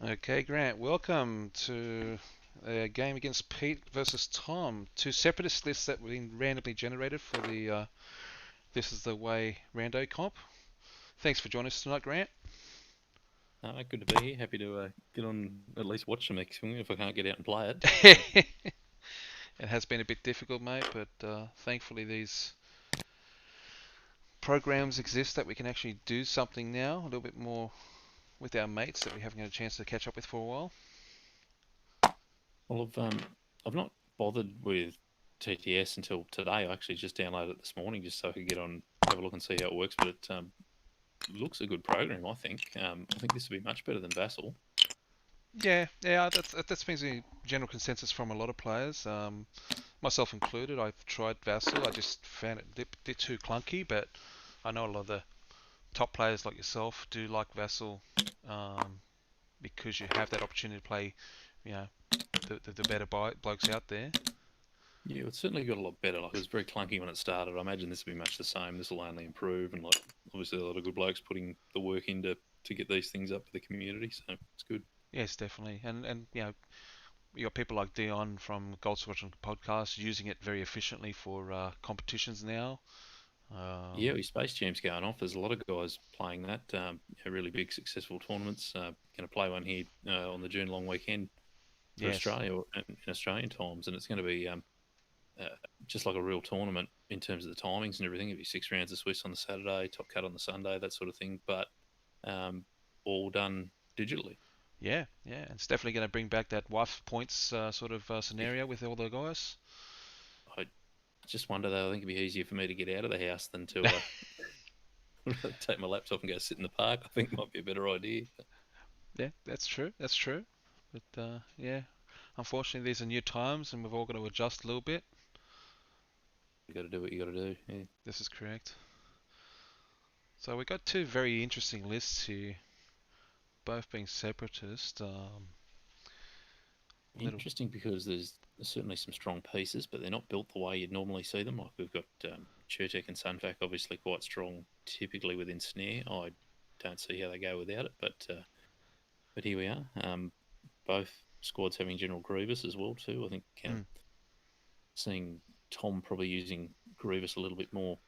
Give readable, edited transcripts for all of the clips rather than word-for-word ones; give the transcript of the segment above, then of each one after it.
Okay, Grant, welcome to a game against Pete versus Tom. Two separatist lists that were been randomly generated for the This is the Way Rando comp. Thanks for joining us tonight, Grant. Good to be here. Happy to get on at least watch some X-Wing if I can't get out and play it. So It has been a bit difficult, mate, but thankfully these programs exist that we can actually do something now, a little bit more with our mates that we haven't had a chance to catch up with for a while. well, I've not bothered with TTS until today. I actually just downloaded it this morning just so I could get on, have a look and see how it works. But it looks a good program. I think this would be much better than Vassal. Yeah, that's been the general consensus from a lot of players. Myself included, I've tried Vassal. I just found it a bit too clunky, but I know a lot of the top players like yourself do like Vassal um, because you have that opportunity to play, you know, the better blokes out there. Yeah, it's certainly got a lot better. Like it was very clunky when it started. I imagine this will be much the same. This will only improve, and like obviously a lot of good blokes putting the work in to get these things up for the community. So it's good. Yes, definitely. And you got people like Dion from Gold Squadron podcast using it very efficiently for competitions now. Yeah, Um, with Space Jam's going off, there's a lot of guys playing that. Really big, successful tournaments. Going to play one here on the June long weekend for yes, Australia or in Australian times, and it's going to be uh, just like a real tournament in terms of the timings and everything. It'll be 6 rounds of Swiss on the Saturday, top cut on the Sunday, that sort of thing, but um, all done digitally. yeah, it's definitely going to bring back that wife points sort of Yeah, scenario with all the guys. I just wonder though. I think it'd be easier for me to get out of the house than to take my laptop and go sit in the park. I think might be a better idea. Yeah, that's true. That's true. But yeah, unfortunately, these are new times, and we've all got to adjust a little bit. You got to do what you got to do. Yeah. This is correct. So we got two very interesting lists here, both being separatist. Little, Interesting because there's certainly some strong pieces, but they're not built the way you'd normally see them. Like we've got Chertek and Sunfac obviously quite strong, typically within snare. I don't see how they go without it, but here we are. Both squads having General Grievous as well too. I think mm. seeing Tom probably using Grievous a little bit more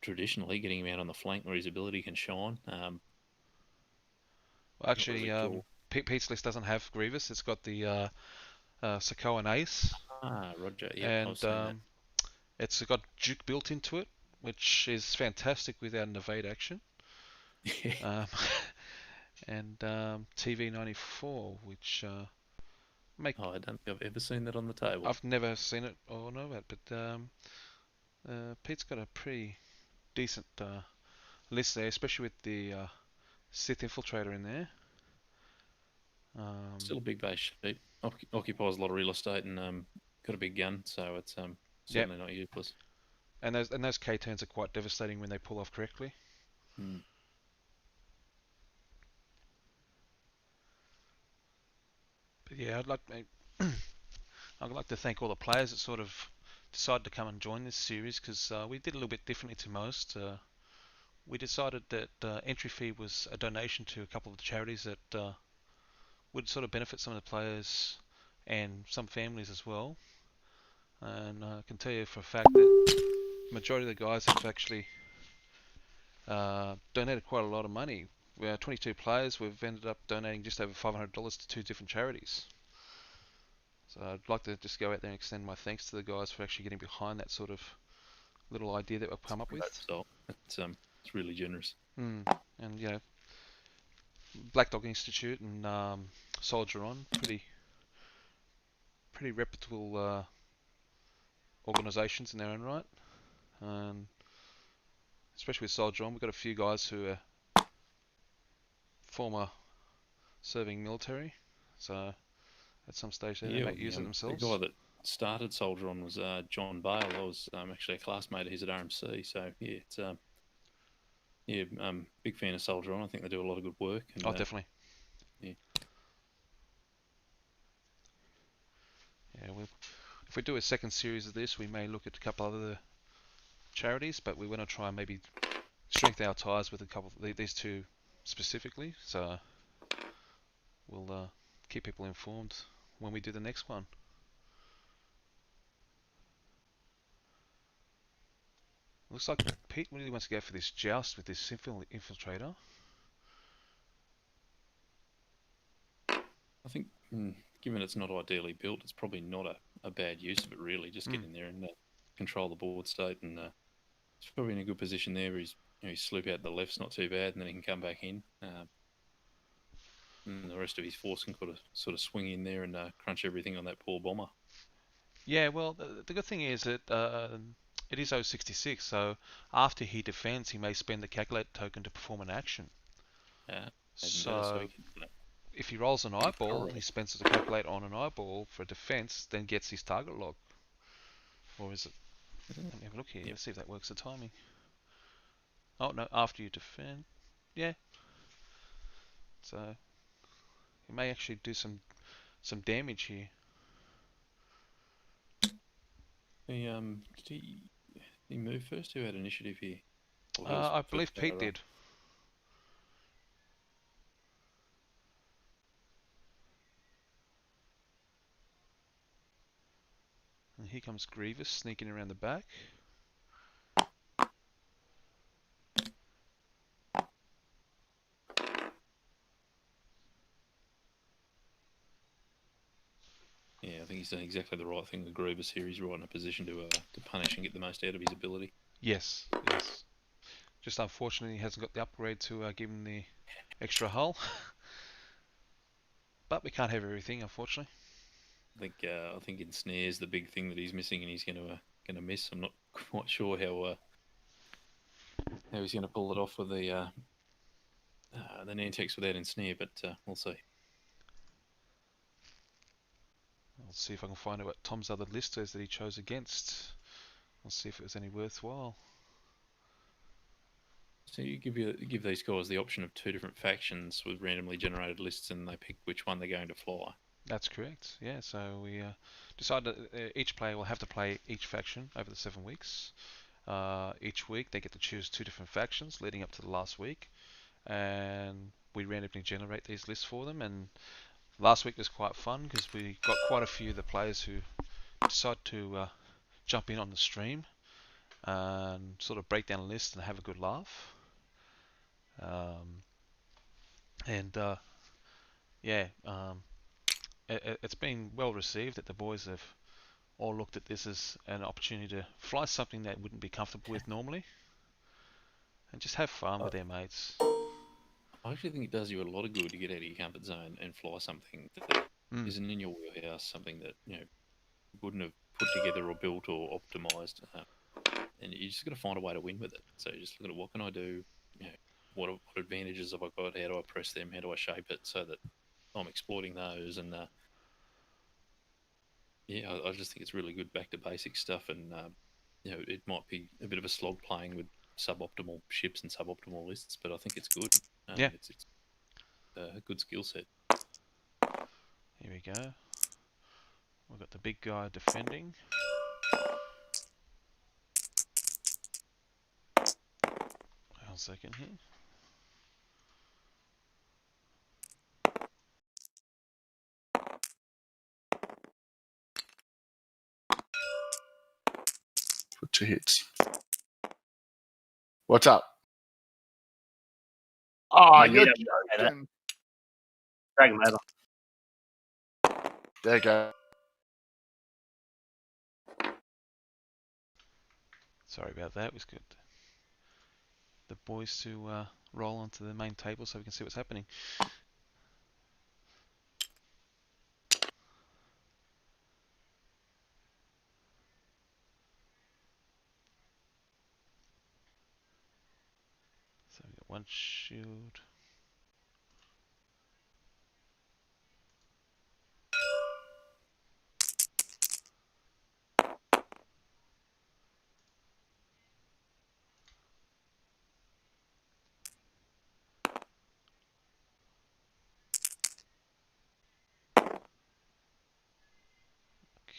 traditionally, getting him out on the flank where his ability can shine. Well, Not actually, really sure. Pete's list doesn't have Grievous. It's got the Sokoa and Ace, Roger. Yep, I was and seeing that. it's got Duke built into it, which is fantastic without an evade action. Um, and TV94, which make Oh, I don't think I've ever seen that on the table. I've never seen it or know it, but Pete's got a pretty decent list there, especially with the Sith Infiltrator in there. Still Um, a big base sheep. Occupies a lot of real estate and got a big gun, so it's yep, certainly not useless. and those K turns are quite devastating when they pull off correctly. Hmm. But yeah, I'd like to thank all the players that sort of decided to come and join this series because we did a little bit differently to most. We decided that entry fee was a donation to a couple of the charities that would sort of benefit some of the players and some families as well. And I can tell you for a fact that the majority of the guys have actually donated quite a lot of money. We are 22 players. We've ended up donating just over $500 to two different charities. So I'd like to just go out there and extend my thanks to the guys for actually getting behind that sort of little idea that we've It's come up a great with. result. It's really generous. And Black Dog Institute and Soldier On, pretty reputable organisations in their own right. And especially with Soldier On, we've got a few guys who are former serving military, so at some stage they Yeah, make well, use of the guy themselves. that started Soldier On was John Bale. I was actually a classmate of his at RMC, so yeah, it's big fan of Soldier On. I think they do a lot of good work, and Oh, definitely. yeah, Yeah, if we do a second series of this, we may look at a couple other charities, but we want to try and maybe strengthen our ties with a couple of these two specifically. So we'll keep people informed when we do the next one. Looks like Pete really wants to go for this joust with this infiltrator. I think, given it's not ideally built, it's probably not a bad use of it, really. Just get in there and control the board state, and he's probably in a good position there. His sloop out the left's not too bad, and then he can come back in. And the rest of his force can sort of swing in there and crunch everything on that poor bomber. Yeah, well, the good thing is that it is 066, so after he defends, he may spend the calculate token to perform an action. Even better, so So if he rolls an eyeball, he spends it to calculate on an eyeball for defense, then gets his target log. Or is it? Let me have a look here. Yep. Let's see if that works the timing. Oh no, after you defend. Yeah. So he may actually do some damage here. Did he move first? Who had initiative here? I believe Pete did. And here comes Grievous sneaking around the back. Yeah, I think he's done exactly the right thing with Grievous here. He's right in a position to punish and get the most out of his ability. Yes, yes. Just unfortunately, he hasn't got the upgrade to give him the extra hull. But we can't have everything, unfortunately. I think in snares the big thing that he's missing, and he's going to miss. I'm not quite sure how he's going to pull it off with the Nantex without ensnare, but we'll see. I'll see if I can find out what Tom's other list is that he chose against. I'll see if it was any worthwhile. So you give these guys the option of 2 different factions with randomly generated lists, and they pick which one they're going to fly. That's correct. Yeah. So we decided that each player will have to play each faction over the 7 weeks. Each week they get to choose 2 different factions leading up to the last week, and we randomly generate these lists for them. And last week was quite fun because we got quite a few of the players who decided to jump in on the stream and sort of break down a list and have a good laugh. And yeah, it's been well received that the boys have all looked at this as an opportunity to fly something they wouldn't be comfortable with normally and just have fun with their mates. I actually think it does you a lot of good to get out of your comfort zone and fly something that isn't in your wheelhouse, something that you wouldn't have put together or built or optimized, and you just got to find a way to win with it. So you just look at what can I do, what advantages have I got, how do I press them, how do I shape it so that I'm exploiting those, and I just think it's really good back to basic stuff, and it might be a bit of a slog playing with suboptimal ships and suboptimal lists, but I think it's good. It's a good skill set. Here we go. We've got the big guy defending. Hold on a second here. For 2 hits. What's up? Oh, you're joking. Drag him over. There you go. Sorry about that. It was good. The boys to roll onto the main table so we can see what's happening. So we've got 1 shield.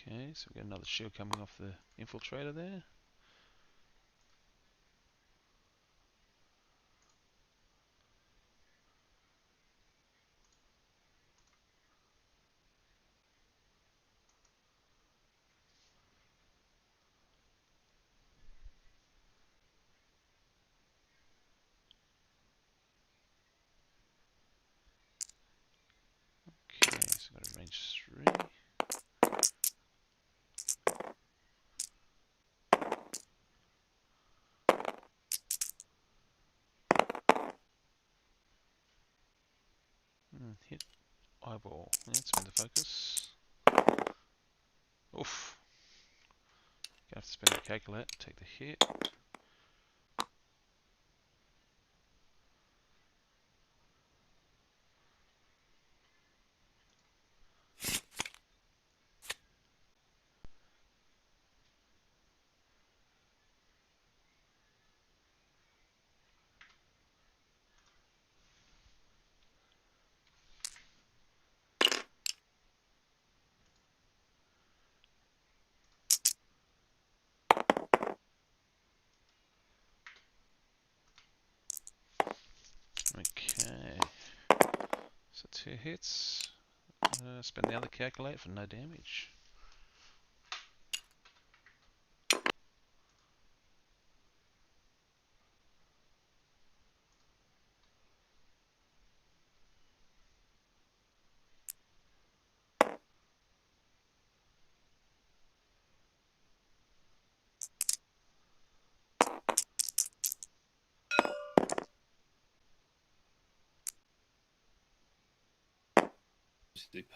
Okay, so we've got another shield coming off the infiltrator there. Eyeball. Yeah, spin the focus. Oof. Gonna have to spin the calculator, take the hit. Okay. So 2 hits. Spin the other calculator for no damage.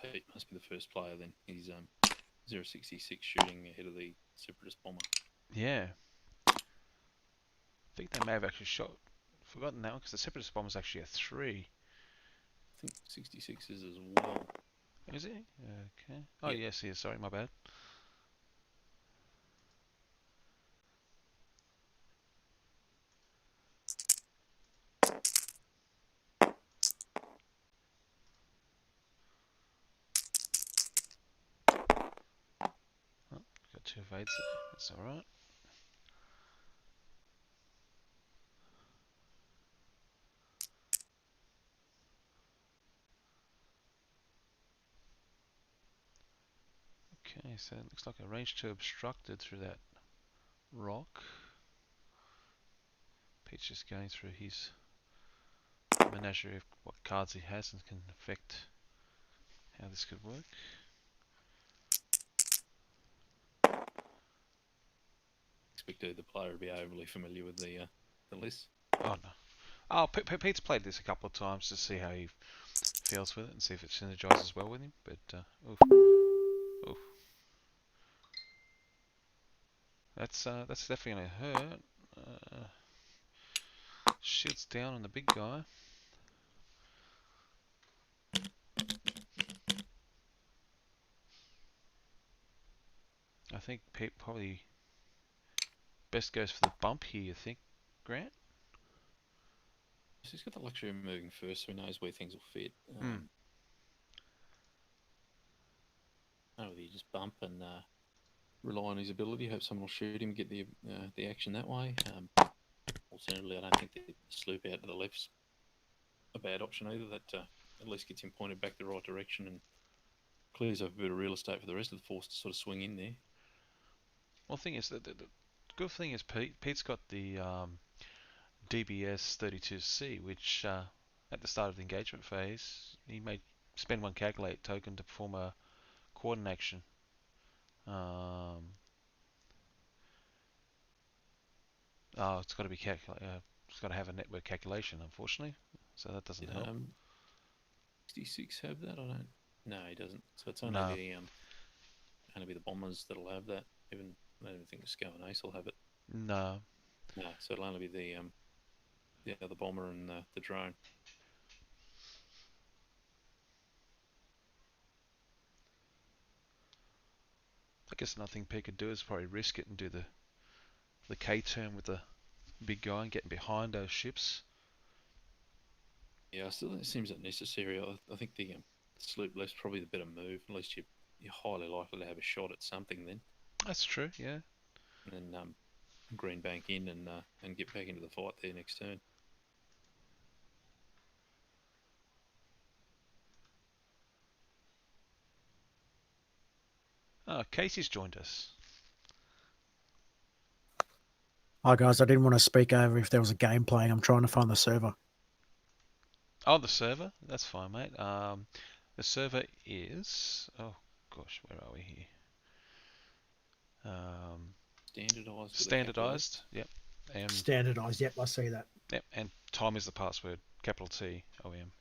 Pete must be the first player then. He's 066 shooting ahead of the Separatist bomber. Yeah. I think they may have actually forgotten that one because the Separatist bomb is actually a 3. I think 66 is as well. Is it? Okay. Oh, Yep. yes, he is. Sorry, my bad. Oh, got 2 evades there. That's alright. Okay, so it looks like a range 2 obstructed through that rock. Pete's just going through his menagerie of what cards he has and can affect how this could work. Expect the player to be overly familiar with the list. Oh no. Oh, Pete's played this a couple of times to see how he feels with it and see if it synergizes well with him. But oof. That's definitely gonna hurt. Shields down on the big guy. I think Pete probably best goes for the bump here. You think, Grant? He's got the luxury of moving first, so he knows where things will fit. Hmm. I don't know whether you just bump and rely on his ability, hope someone will shoot him, get the action that way. Alternatively, I don't think the sloop out to the left's a bad option either. That at least gets him pointed back the right direction and clears up a bit of real estate for the rest of the force to sort of swing in there. Well, the thing is that the good thing is Pete's got the DBS 32C, which at the start of the engagement phase he may spend 1 calculate token to perform a coordinate action. Oh, it's got to be it's got to have a network calculation, unfortunately. So that doesn't help. 66 have that? I don't. No, he doesn't. So it's only No. the bombers that'll have that. Even I don't even think Sco and Ace will have it. No. No, so it'll only be the other bomber and the drone. I guess another thing Pete could do is probably risk it and do the K turn with the big guy and getting behind those ships. Yeah, still it seems unnecessary. I think the sloop left's probably the better move. At least you're highly likely to have a shot at something then. That's true, yeah. And then green bank in and get back into the fight there next turn. Oh, Casey's joined us. Hi guys, I didn't want to speak over if there was a game playing. I'm trying to find the server. Oh, the server? That's fine, mate. The server is... Oh, gosh, where are we here? Standardized. Standardized, yep. And, Standardized, yep, I see that. yep, and time is the password, capital T, OM.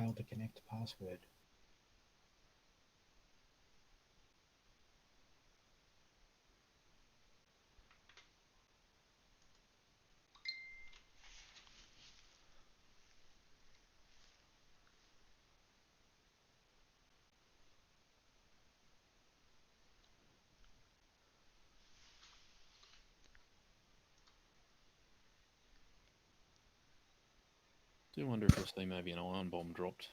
failed to connect password. Do wonder if we'll see maybe an iron bomb dropped.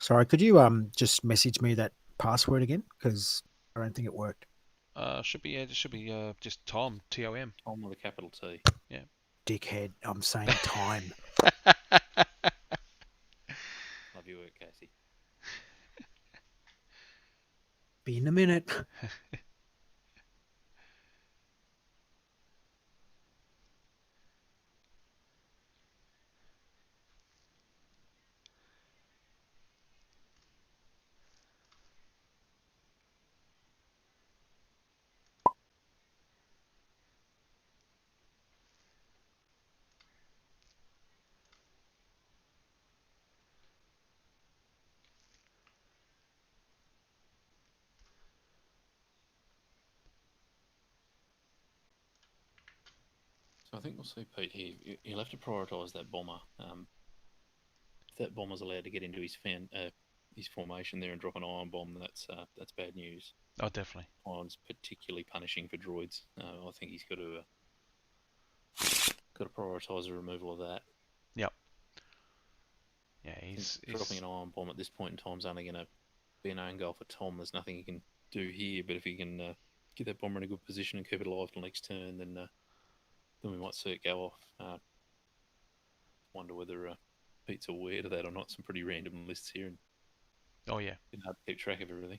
Sorry, could you just message me that password again? Because I don't think it worked. Should be just Tom, Tom. Tom with a capital T. Dickhead, I'm saying time. Love your work, Casey. Be in a minute. So I think we'll see Pete here. He'll have to prioritise that bomber. If that bomber's allowed to get into his formation there and drop an iron bomb, that's bad news. Oh, definitely. Iron's particularly punishing for droids. I think he's got to prioritise the removal of that. Yep. Yeah, he's dropping an iron bomb at this point in time is only going to be an own goal for Tom. There's nothing he can do here, but if he can get that bomber in a good position and keep it alive till next turn, then we might see it go off. Wonder whether Pete's aware of that or not. Some pretty random lists here, and Oh yeah. it's hard to keep track of everything.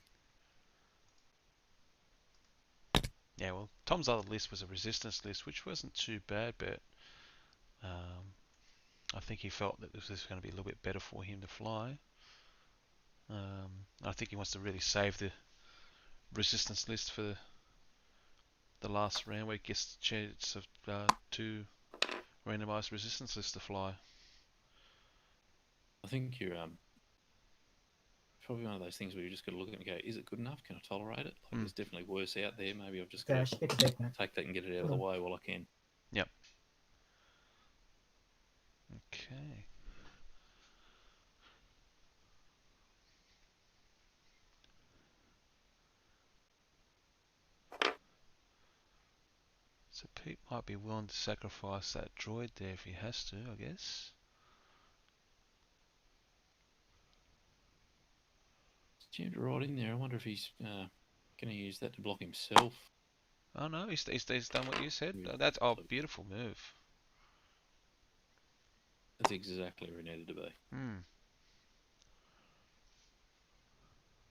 Yeah, well, Tom's other list was a resistance list, which wasn't too bad, but I think he felt that this was going to be a little bit better for him to fly. I think he wants to really save the resistance list for the last round where he gets the chance of 2 randomized resistance lists to fly. I think you're probably one of those things where you just got to look at it and go, is it good enough? Can I tolerate it? Like, there's definitely worse out there. Maybe I've just got to take that and get it out of the way while I can. Yep. Okay. So Pete might be willing to sacrifice that droid there if he has to, I guess. Jammed right in there. I wonder if he's going to use that to block himself. Oh no, he's done what you said. Yeah. That's beautiful move. That's exactly where it needed to be.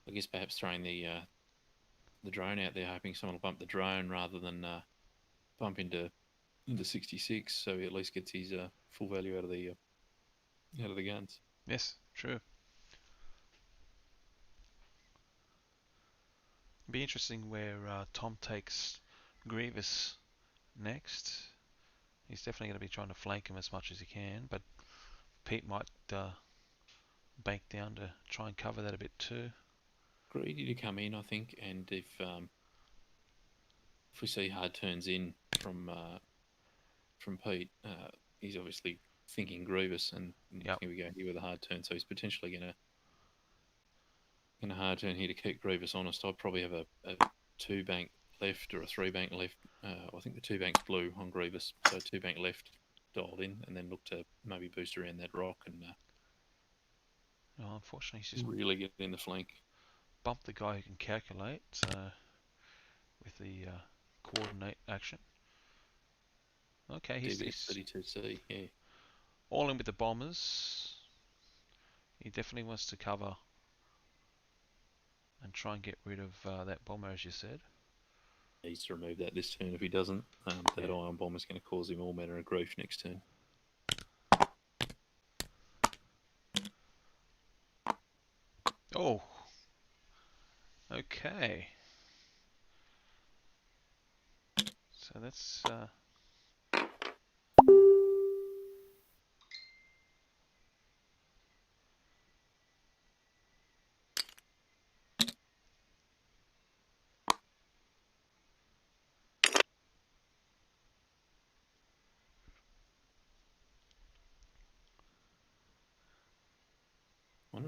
I guess perhaps throwing the drone out there, hoping someone will bump the drone rather than bump into 66, so he at least gets his full value out of the guns. Yes, true. It'd be interesting where Tom takes Grievous next. He's definitely going to be trying to flank him as much as he can, but Pete might bank down to try and cover that a bit too. Greedy to come in, I think, and if we see hard turns in from Pete, he's obviously thinking Grievous, and here we go here with a hard turn, so he's potentially going to hard turn here to keep Grievous honest. I'd probably have a 2 bank left or a 3 bank left. I think the 2 bank's blue on Grievous, so 2 bank left dialed in, and then look to maybe boost around that rock and unfortunately he's just really get in the flank. Bump the guy who can calculate with the coordinate action. Okay, he's 32C, yeah. All in with the bombers. He definitely wants to cover and try and get rid of that bomber, as you said. He needs to remove that this turn. If he doesn't, that iron bomb is going to cause him all manner of grief next turn. Oh. Okay. So that's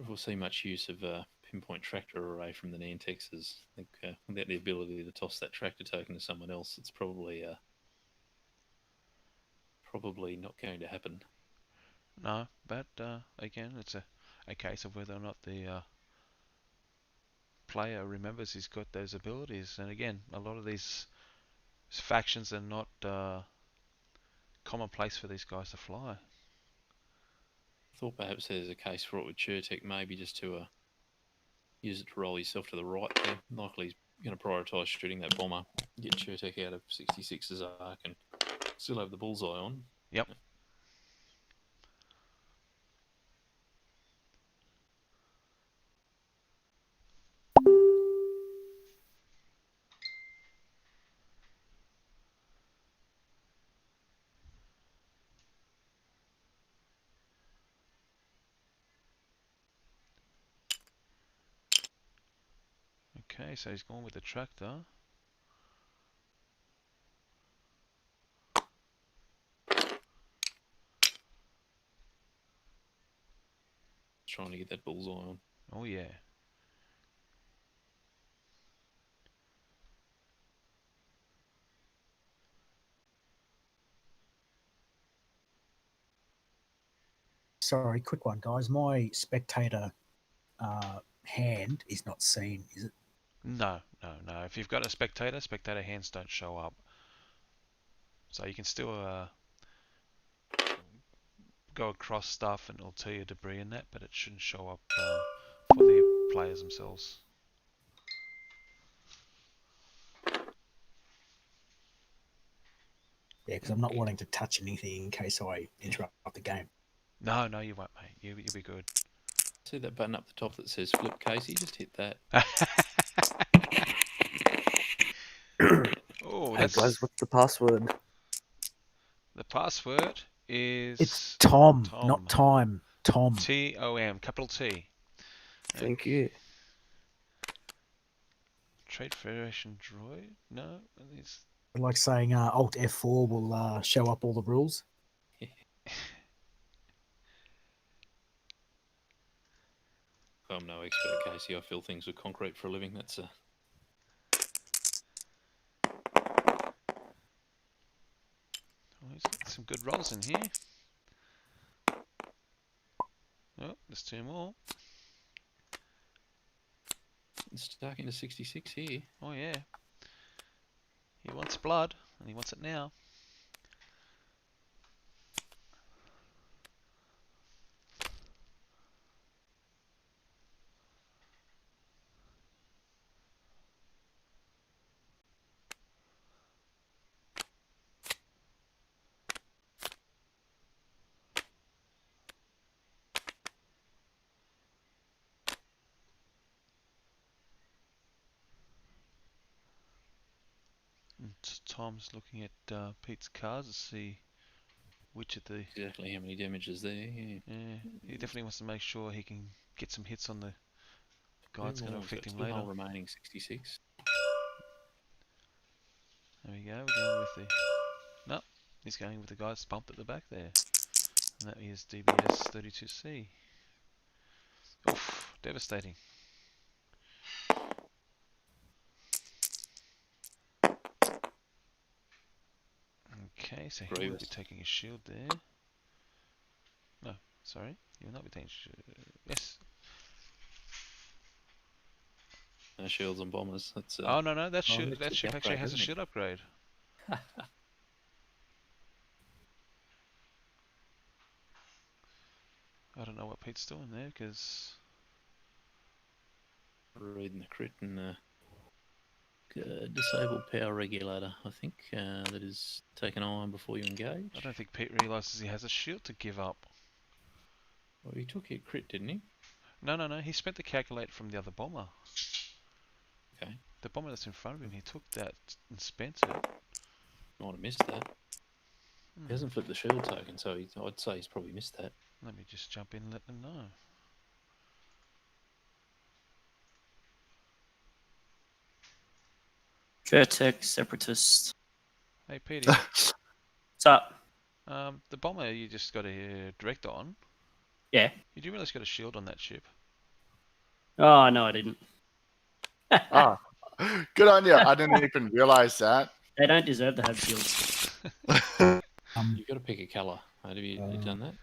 if we'll see much use of pinpoint tractor array from the Nantexes. I think without the ability to toss that tractor token to someone else, it's probably not going to happen. No, but again, it's a case of whether or not the player remembers he's got those abilities. And again, a lot of these factions are not commonplace for these guys to fly. I thought perhaps there's a case for it with Chertek, maybe just to use it to roll yourself to the right there. Likely he's going to prioritise shooting that bomber, get Chertek out of 66's arc and still have the bullseye on. Yep. Okay, so he's gone with the tractor. Trying to get that bullseye on. Oh yeah. Sorry, quick one, guys. My spectator hand is not seen, is it? No. If you've got a spectator hands don't show up. So you can still go across stuff and it'll tell you debris in that, but it shouldn't show up for the players themselves. Yeah, because I'm not wanting to touch anything in case I interrupt the game. No, you won't, mate. You'll be good. See that button up the top that says flip, Casey? Just hit that. Oh, Hey that's guys, what's the password? the password is It's Tom, Tom. not time. Tom. TOM, capital T. Thank you. Trade Federation droid? No, it's Like saying Alt F4 will show up all the rules. I'm no expert, Casey. I fill things with concrete for a living. That's oh, he's got some good rolls in here. Oh, there's two more. stuck into 66 here. Oh yeah. He wants blood, and he wants it now. And Tom's looking at Pete's cards to see which of the... Exactly how many damage is there. Yeah. Yeah, he definitely wants to make sure he can get some hits on the guy that's going to affect him later. Remaining 66. There we go, we're going with the... No, he's going with the guy that's bumped at the back there. And that is DBS 32C. Oof, devastating. Okay, so he will be taking a shield there. No, sorry, he will not be taking yes. No shields and bombers. That's Oh no, that ship it's the actually upgrade, has a isn't it? shield upgrade. I don't know what Pete's doing there because reading the crit and disabled power regulator, I think, that is take an eye on before you engage. I don't think Pete realises he has a shield to give up. Well, he took hit crit, didn't he? No, he spent the calculate from the other bomber. Okay. The bomber that's in front of him, he took that and spent it. Might have missed that. He hasn't flipped the shield token, so I'd say he's probably missed that. Let me just jump in and let them know. Chertek, Separatist. Hey Petey, What's up? the bomber you just got a direct on. Yeah. You do realise you got a shield on that ship? Oh, no, I didn't. Ah, good on you. I didn't even realize that. They don't deserve to have shields. You've got to pick a colour. Have you done that?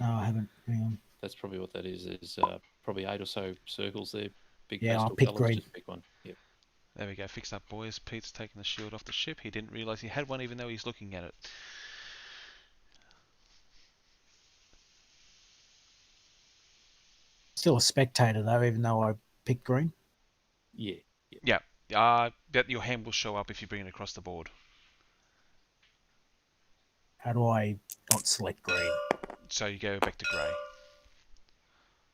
No, I haven't. Hang on. That's probably what that is. There's probably 8 or so circles there. Big Yeah, I'll pastel pick colours. green. Just pick one. Yep. There we go. Fix up, boys. Pete's taking the shield off the ship. He didn't realise he had one, even though he's looking at it. Still a spectator though, even though I picked green. Yeah. Yeah. But your hand will show up if you bring it across the board. How do I not select green? So you go back to grey.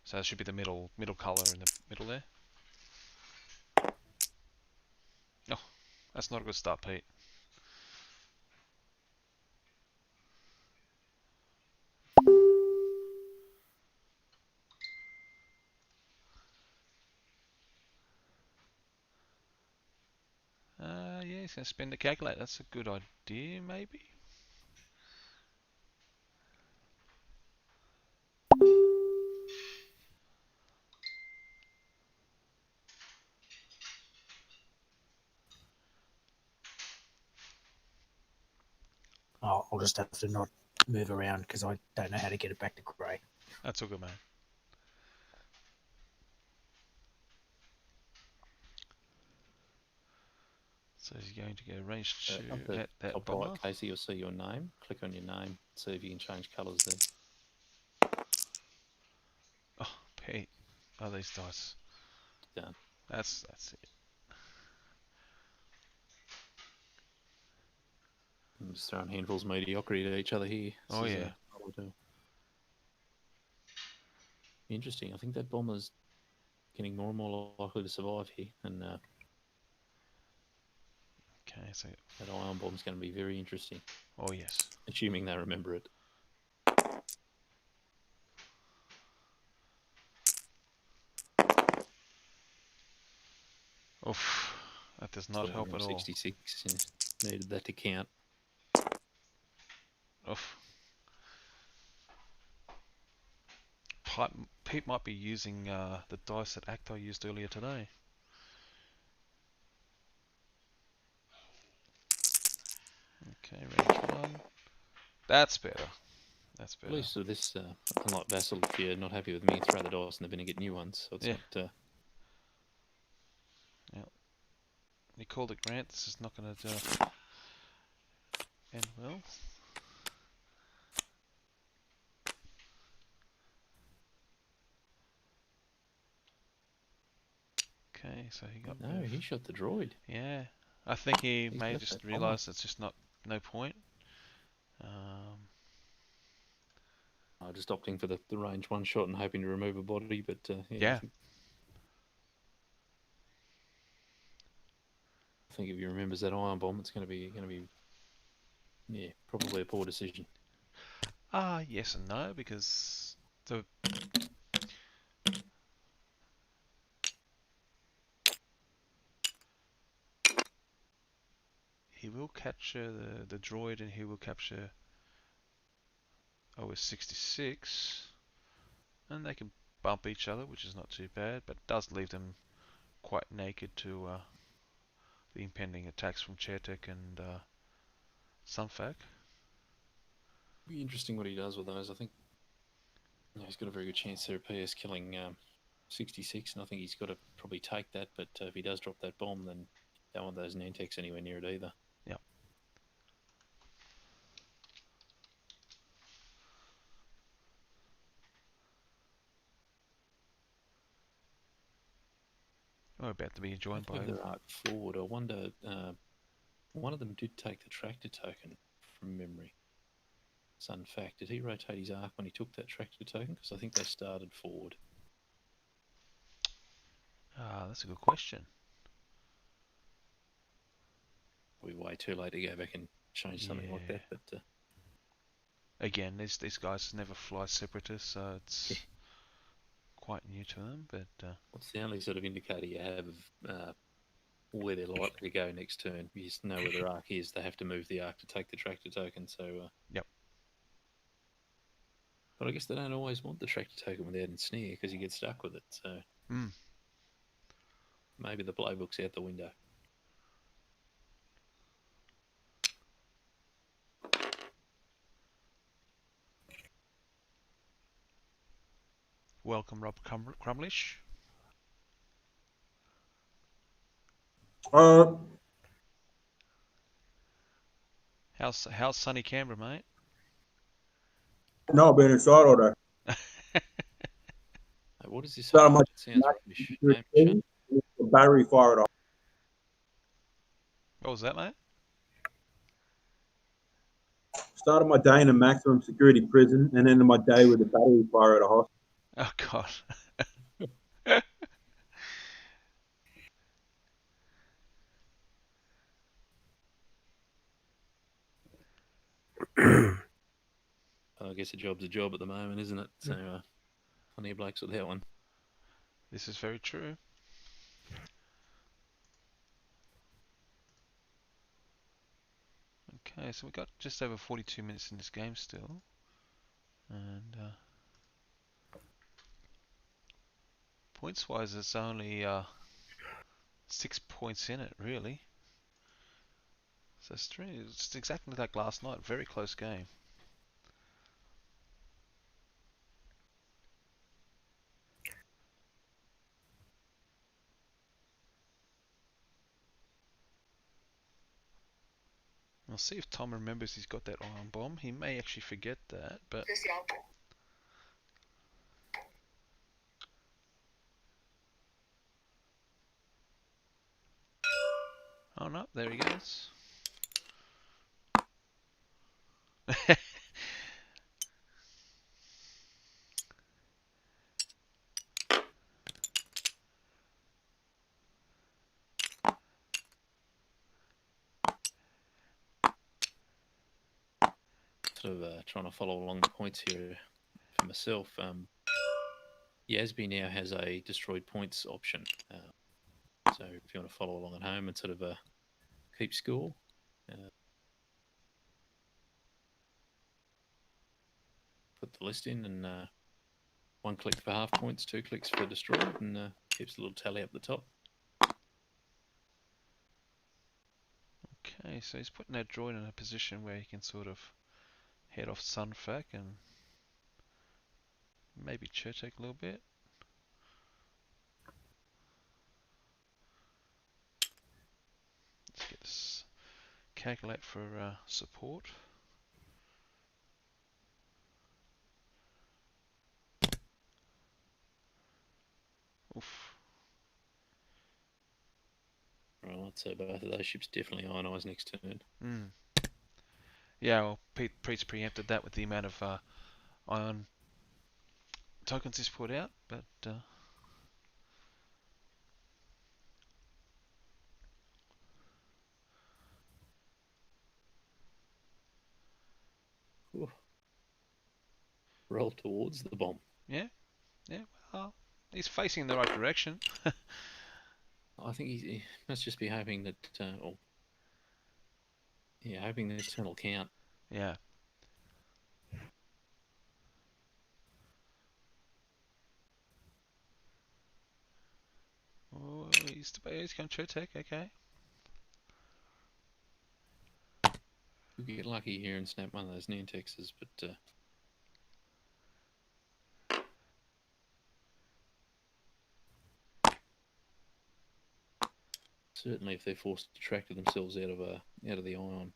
So that should be the middle colour in the middle there. Oh, that's not a good start, Pete. Yeah, he's going to spin the calculator. That's a good idea, maybe? Oh, I'll just have to not move around because I don't know how to get it back to grey. That's all good, man. So he's going to go range Up 2 the at that top bomber. right, Casey, you'll see your name. Click on your name. See if you can change colours there. Oh, Pete. Oh, these dice. Done. That's it. I'm just throwing handfuls of mediocrity at each other here. Oh, yeah. What we'll do. Interesting. I think that bomber's getting more and more likely to survive here, and Okay, so... that ion bomb's going to be very interesting, Oh, yes. assuming they remember it. Oof. That does not help at all. 66 needed that to count. Oof. Pete might be using the dice that Acto used earlier today. Okay, range 1. That's better. That's At better. least with this, unlike Vassal, if you're not happy with me, throw the dice in the bin and get new ones. So it's Yeah. not. You called it, Grant. This is not going to end well. Okay, so he got No, moved. he shot the droid. Yeah, I think he He's may have left just that bomber. realised it's just no point. Just opting for the range 1 shot and hoping to remove a body, but Yeah. I think if he remembers that ion bomb, it's going to be probably a poor decision. Yes and no, because he will capture the droid and he will capture OS-66, and they can bump each other, which is not too bad, but does leave them quite naked to the impending attacks from Chertek and Sunfac. Be interesting what he does with those. I think he's got a very good chance there of PS killing 66, and I think he's got to probably take that. But if he does drop that bomb, then you don't want those Nantex anywhere near it either. Yep. We're about to be joined by... their arc forward. I wonder. One of them did take the tractor token from memory. Sun fact, did he rotate his arc when he took that tractor token? Because I think they started forward. That's a good question. Probably way too late to go back and change something like that. But again, these guys never fly separatists, so it's quite new to them. But what's the only sort of indicator you have of where they're likely to go next turn? You just know where their arc is. They have to move the arc to take the tractor token. So yep. But I guess they don't always want the tractor token without ensnare because you get stuck with it. So Mm. maybe the playbook's out the window. Welcome, Rob Crumlish. How's sunny Canberra, mate? No, I've been inside all day. Hey, what is this? Started my It sounds rubbish. Name, Shane? the battery fired off. What was that, mate? Started my day in a maximum security prison and ended my day with a battery fire at a hospital. Oh God. I guess a job's a job at the moment, isn't it? So plenty of blokes with that one. This is very true. Okay, so we've got just over 42 minutes in this game still. And points-wise, it's only 6 points in it, really. So it's exactly like last night. Very close game. I'll see if Tom remembers he's got that iron bomb. He may actually forget that, but... Oh no, there he goes. Sort of trying to follow along the points here for myself. Yasby now has a destroyed points option. So if you want to follow along at home and sort of keep score, put the list in and 1 click for half points, 2 clicks for destroyed, and keeps a little tally up the top. Okay, so he's putting that droid in a position where he can sort of head off Sunfac and maybe Chertek a little bit. Let's get this calculate for support. Oof. Right, so both of those ships definitely ionise next turn. Mm. Yeah, well, Pete's preempted that with the amount of ion tokens he's put out, but Ooh. Roll towards the bomb. yeah, well, he's facing in the right direction. I think he must just be hoping that, hoping the turn will count. Yeah. Oh, he's going Chertek, okay. Could get lucky here and snap one of those Nantexes, but certainly if they're forced to tractor themselves out of the ion.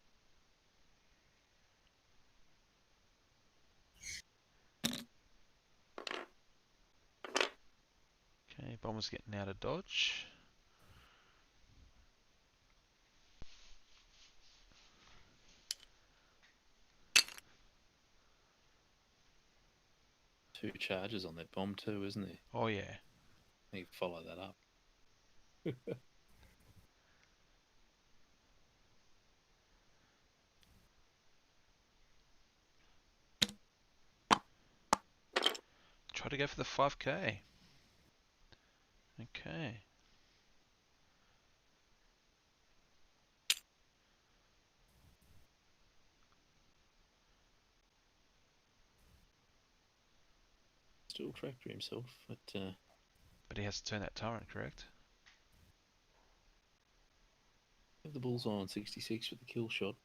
Okay, bomber's getting out of dodge. Two charges on that bomb too, isn't there? Oh yeah. You follow that up. Try to go for the 5k. Okay. still tractor himself, but But he has to turn that turret, correct? have the bullseye on 66 with the kill shot.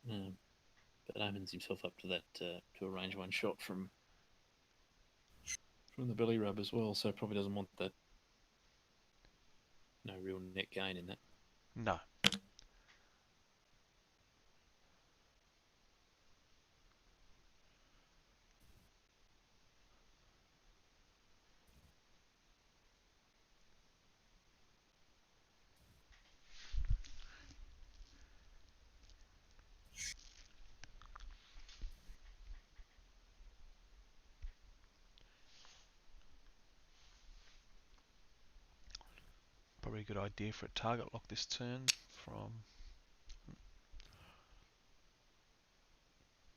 But opens himself up to that to a range one shot from the belly rub as well. So probably doesn't want that. No real net gain in that. No. Probably a good idea for a target lock this turn from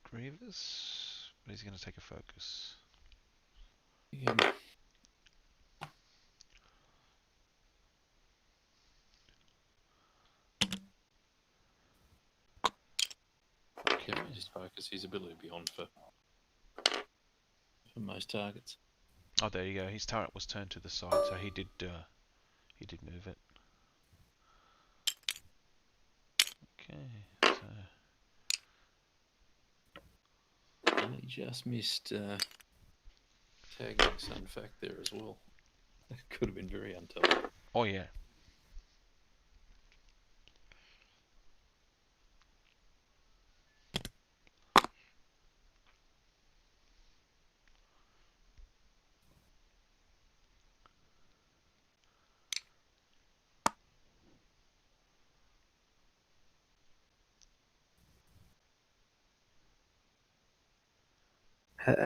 Grievous, but he's going to take a focus. Yeah. Okay, just focus his ability to be on for most targets. Oh, there you go. His turret was turned to the side, so he did move it. Okay, so And he just missed tagging Sun Fact there as well. That could have been very untouched. oh yeah.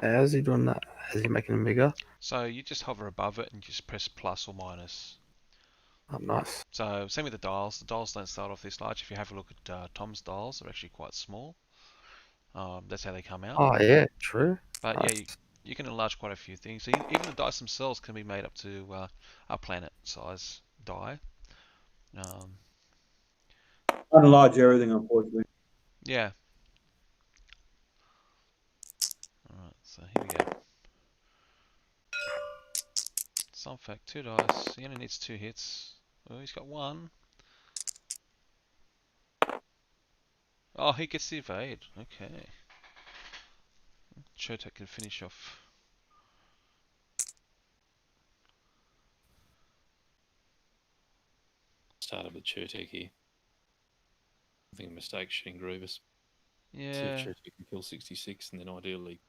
How's he doing that? Is he making him bigger? So you just hover above it and just press plus or minus. Oh, nice. So same with the dials. The dials don't start off this large. If you have a look at Tom's dials, they're actually quite small. That's how they come out. Oh, yeah, true. But Nice. yeah, you can enlarge quite a few things. So even the dice themselves can be made up to a planet size die. Unenlarge everything, unfortunately. Yeah. Alright, so here we go. Some fact, 2 dice. He only needs 2 hits. Oh, he's got 1. Oh, he gets the evade. Okay. Chertek can finish off. Started with Chertek here. I think a mistake shooting Grievous. See if Yeah. Chertek can kill 66, and then ideally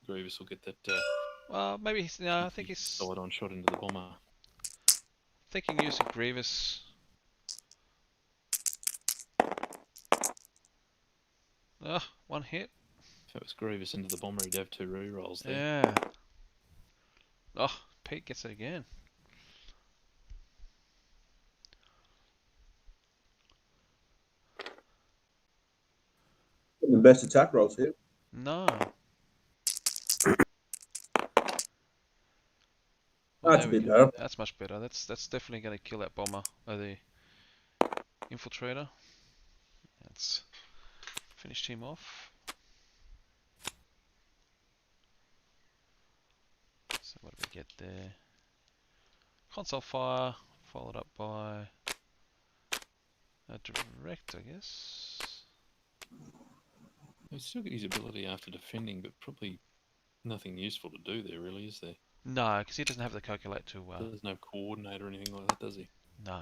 Grievous will get that Well, maybe he's. No, I think he's side-on shot into the bomber. thinking use of Grievous. Oh, 1 hit. If it was Grievous into the bomber, he'd have 2 rerolls there. Yeah. Oh, Pete gets it again. The best attack rolls here. No. That's a bit better. That's much better. That's definitely going to kill that bomber or the infiltrator. That's finished him off. So what do we get there? Console fire, followed up by a direct, I guess. He's still got his ability after defending, but probably nothing useful to do there, really, is there? No, because he doesn't have the calculate to. There's no coordinate or anything like that, does he? No.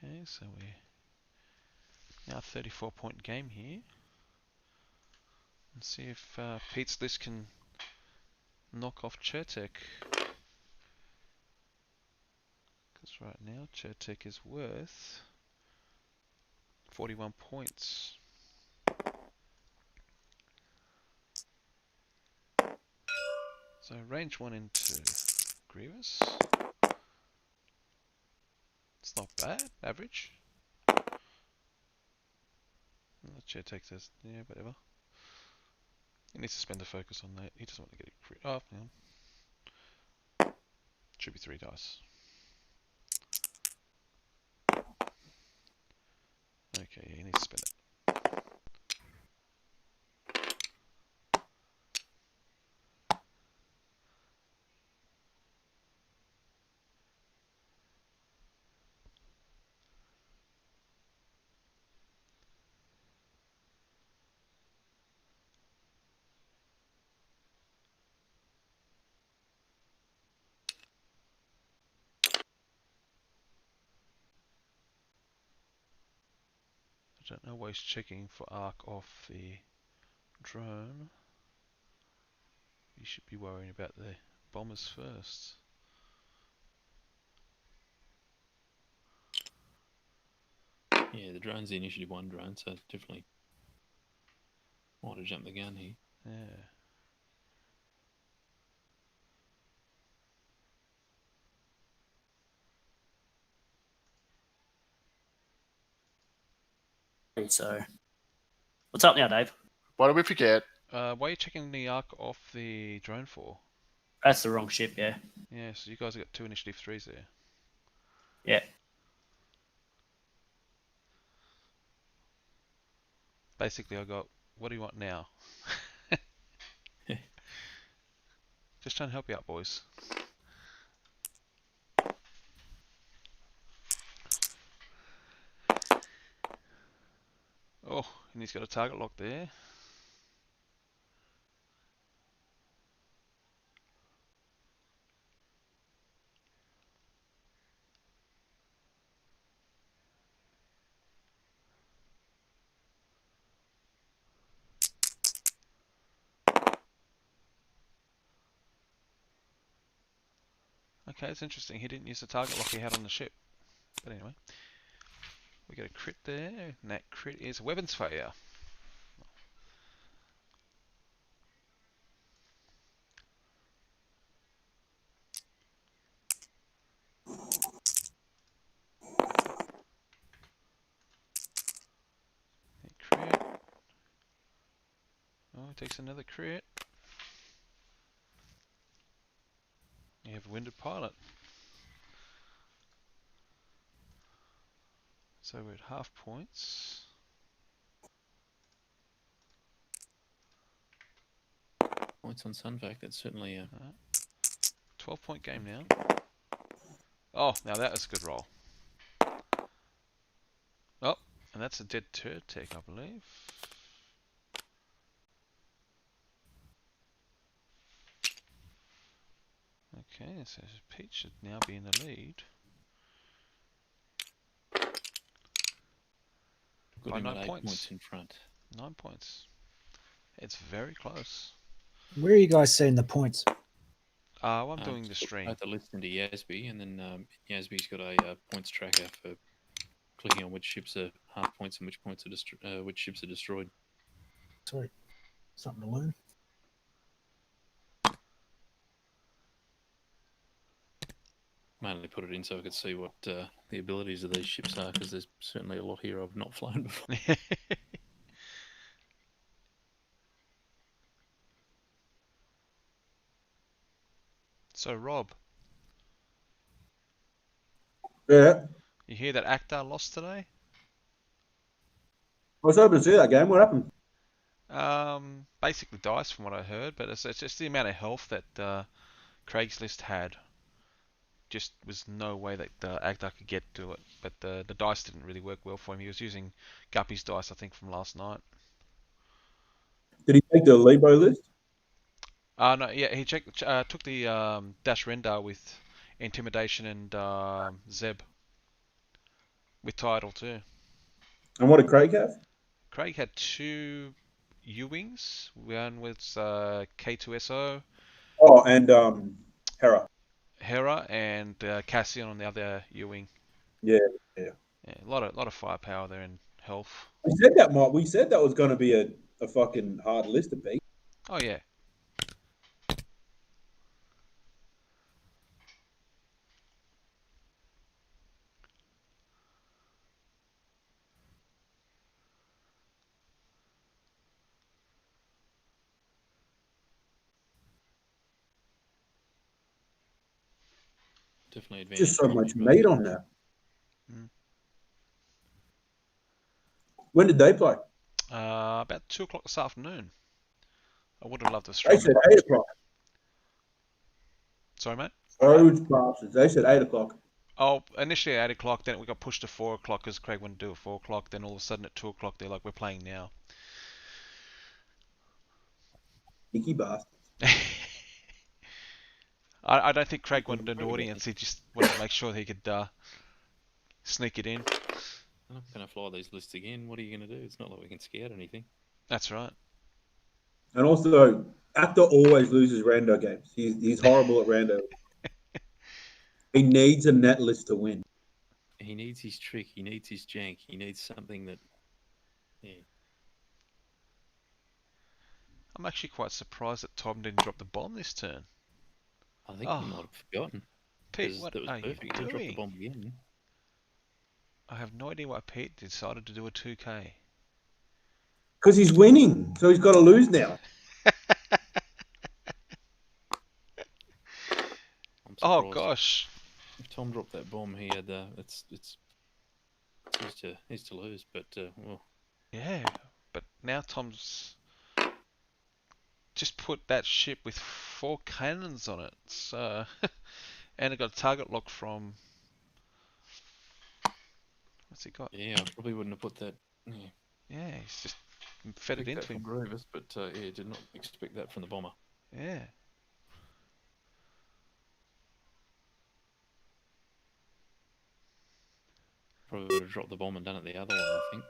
Okay, so we're now 34-point game here. Let's see if Pete's list can knock off Chertek. Because right now Chertek is worth 41 points. So range 1 into Grievous. It's not bad, average. Chertek says, yeah, whatever. He needs to spend the focus on that. He doesn't want to get it crit. Oh, yeah. Should be 3 dice. Okay, yeah, he needs to spend it. don't know why he's checking for arc off the drone. You should be worrying about the bombers first. Yeah, the drone's the initiative 1 drone, so definitely might have jumped the gun here. Yeah. So, what's up now, Dave? What did we forget? Why are you checking the arc off the drone for? That's the wrong ship, yeah. Yeah, so you guys have got 2 initiative 3s there. Yeah. Basically, I got, what do you want now? Just trying to help you out, boys. Oh, and he's got a target lock there. Okay, it's interesting. He didn't use the target lock he had on the ship. But anyway, we get a crit there, and that crit is a weapons failure. A crit. Oh, it takes another crit. You have a winded pilot. So we're at half points. Points on Sunvac, that's certainly a 12-point game now. Oh, now that was a good roll. Oh, and that's a dead turret tech, I believe. Okay, so Pete should now be in the lead. got By him 9 at 8 points. points in front. 9 points. It's very close. Where are you guys seeing the points? I'm doing the stream. Both the list into Yasby, and then Yasby's got a points tracker for clicking on which ships are half points and which points are which ships are destroyed. Sorry, something to learn. Mainly put it in so I could see what the abilities of these ships are, because there's certainly a lot here I've not flown before. So Rob, Yeah. you hear that Akhtar lost today? I was hoping to see that game. What happened? Basically dice from what I heard, but it's just the amount of health that Craigslist had. Just was no way that Akhtar could get to it, but the dice didn't really work well for him. He was using Guppy's dice, I think, from last night. Did he take the Lebo list? No, yeah, he took the Dash Rendar with Intimidation and Zeb with Tidal too. And what did Craig have? Craig had 2 U-Wings. One was K2SO, Oh, and Hera, and Cassian on the other U-Wing. Yeah. Yeah, a lot of firepower there and health. We said that was going to be a fucking hard list to beat. Oh yeah. Definitely advantage. Just so much meat on that. Mm. When did they play? About 2 o'clock this afternoon. I would have loved to They stream said it. 8 o'clock. Sorry, mate. Those bastards. They said 8 o'clock. Oh, initially at 8 o'clock, then we got pushed to 4 o'clock because Craig wanted to do it at 4 o'clock. Then all of a sudden at 2 o'clock, they're like, we're playing now. Nicky bastards. I don't think Craig wanted an audience. He just wanted to make sure he could sneak it in. I'm not going to fly these lists again. What are you going to do? It's not like we can scout anything. That's right. And also, Actor always loses rando games. He's horrible at rando. He needs a net list to win. He needs his trick. He needs his jank. He needs something that. Yeah. I'm actually quite surprised that Tom didn't drop the bomb this turn. I think Oh. he might have forgotten. Pete, 'cause what that was are you perfect. He dropped the doing? bomb again. I have no idea why Pete decided to do a 2K. Because he's winning, so he's got to lose now. I'm Oh surprised. gosh. If Tom dropped that bomb, he had. It's his to lose. But well, Yeah, but now Tom's just put that ship with 4 cannons on it. So, and it got a target lock from. What's he got? yeah, I probably wouldn't have put that. Yeah, Yeah, he's just fed it picked that into from him. Grievous, but yeah, did not expect that from the bomber. Yeah. Probably would have dropped the bomb and done it the other way. I think.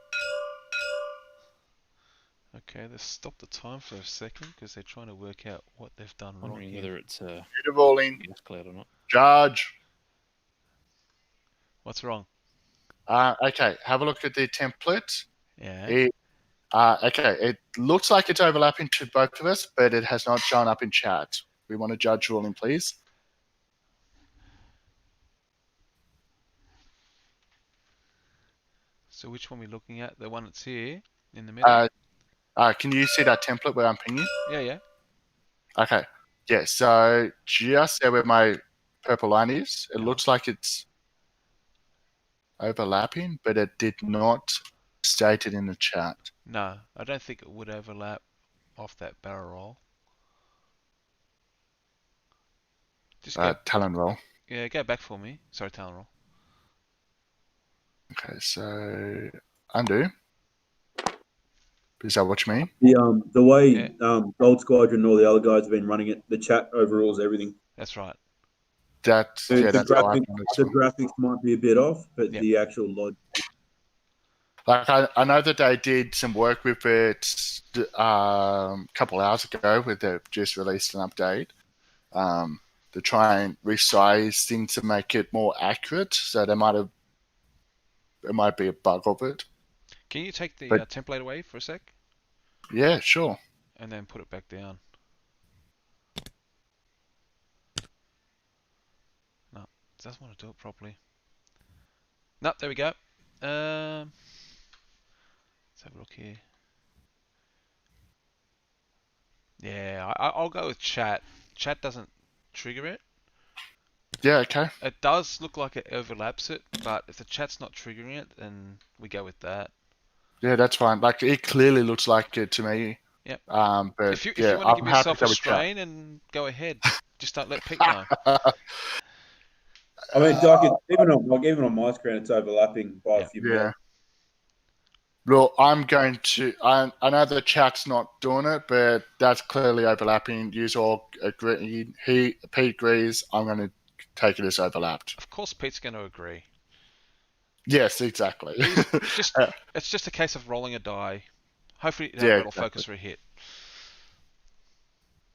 Okay, let's stop the time for a second because they're trying to work out what they've done wrong Wondering here. whether it's Beautiful in gas cloud or not. Judge. What's wrong? Okay, have a look at the template. Yeah. Okay, it looks like it's overlapping to both of us, but it has not shown up in chat. We want a judge ruling, please. So which one are we looking at? The one that's here in the middle? Can you see that template where I'm pinging? Yeah. Okay. Yeah, so just there where my purple line is, it Yeah. looks like it's overlapping, but it did not state it in the chat. No, I don't think it would overlap off that barrel roll. Just Talon roll. go back for me. Sorry, Talon roll. Okay, so undo. Is that what you mean? The way Yeah. Gold Squadron and all the other guys have been running it, the chat overrules everything. That's right. That's The, yeah, the that's how I graphics, found the this one. graphics might be a bit off, but Yep. the actual logic. Like I know that they did some work with it a couple hours ago, where they've just released an update to try and resize things to make it more accurate. So it might be a bug of it. Can you take the But- template away for a sec? Yeah, sure. And then put it back down. No, it doesn't want to do it properly. No, there we go. Let's have a look here. Yeah, I'll go with chat. Chat doesn't trigger it. Yeah, okay. It does look like it overlaps it, but if the chat's not triggering it, then we go with that. Yeah, that's fine. Like it clearly looks like it to me. Yep. But If you yeah, want to I'm give happy yourself to a go with chat. strain, and go ahead. Just don't let Pete know. I mean, even on my screen, it's overlapping by a few Yeah. mil. Well, I'm going to. I know the chat's not doing it, but that's clearly overlapping. You all agree. Pete agrees. I'm going to take it as overlapped. Of course, Pete's going to agree. Yes, exactly. It's just a case of rolling a die. Hopefully, Yeah, that'll exactly. focus for a hit.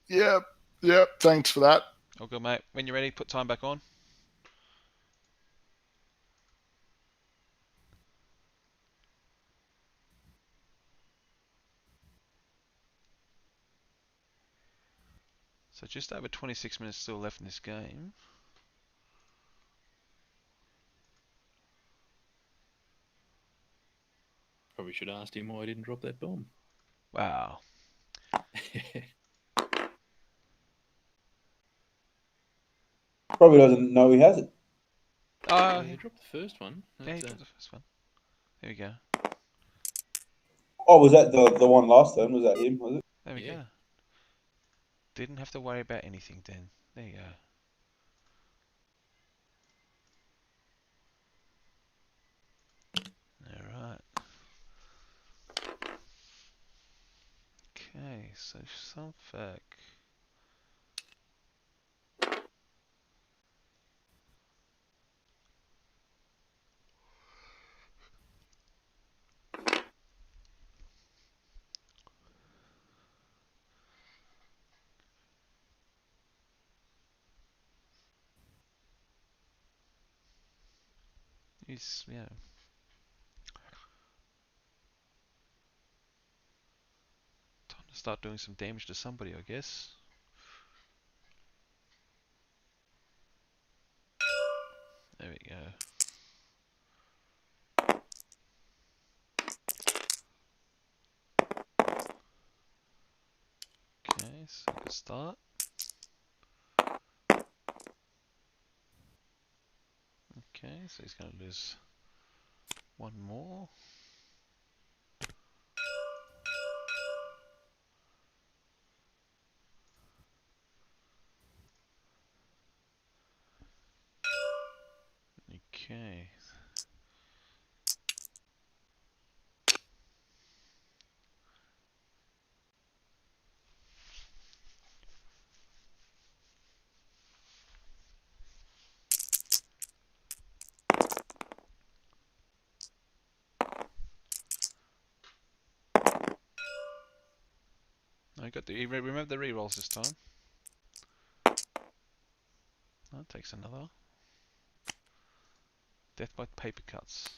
Yep. Thanks for that. All good, mate. When you're ready, put time back on. So just over 26 minutes still left in this game. Probably should have asked him why he didn't drop that bomb. Wow. Probably doesn't know he has it. Oh, he dropped the first one. yeah, he That's, got the first one. There we go. Oh, was that the one last time? Was that him? Was it? There we Yeah. go. Didn't have to worry about anything then. There you go. Alright. Okay, so Sunfac. He's, yeah. Time to start doing some damage to somebody, I guess. There we go. Okay, so good start. Okay, so he's going to lose one more. Okay. I got the remember the rerolls this time. That takes another. Death by paper cuts.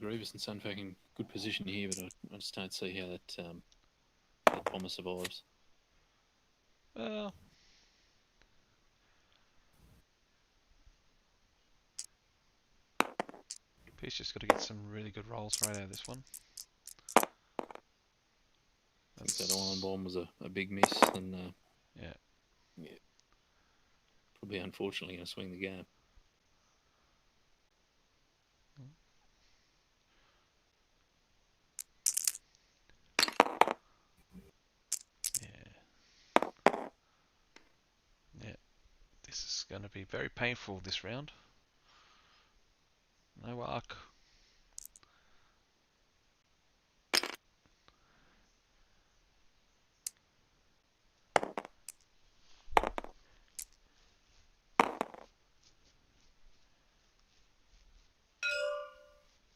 Grievous and Sunfuck in good position here, but I just don't see how that bomber survives. Well, Pete's just got to get some really good rolls right out of this one. I think that iron bomb was a big miss, and Yeah. probably unfortunately going to swing the game. Yeah, this is going to be very painful this round. No arc.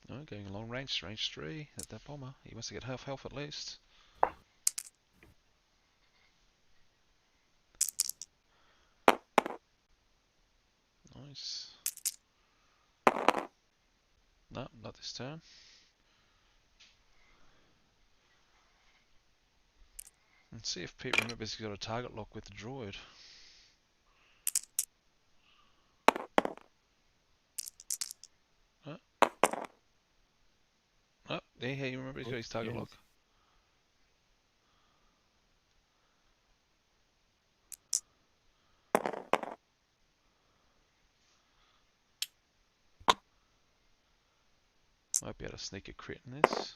No, going long range, range 3 at that bomber. He wants to get half health at least. Nice. No, not this turn. Let's see if Pete remembers he's got a target lock with the droid. Oh, yeah, he remembers he's got his target Yes. lock. Might be able to sneak a crit in this.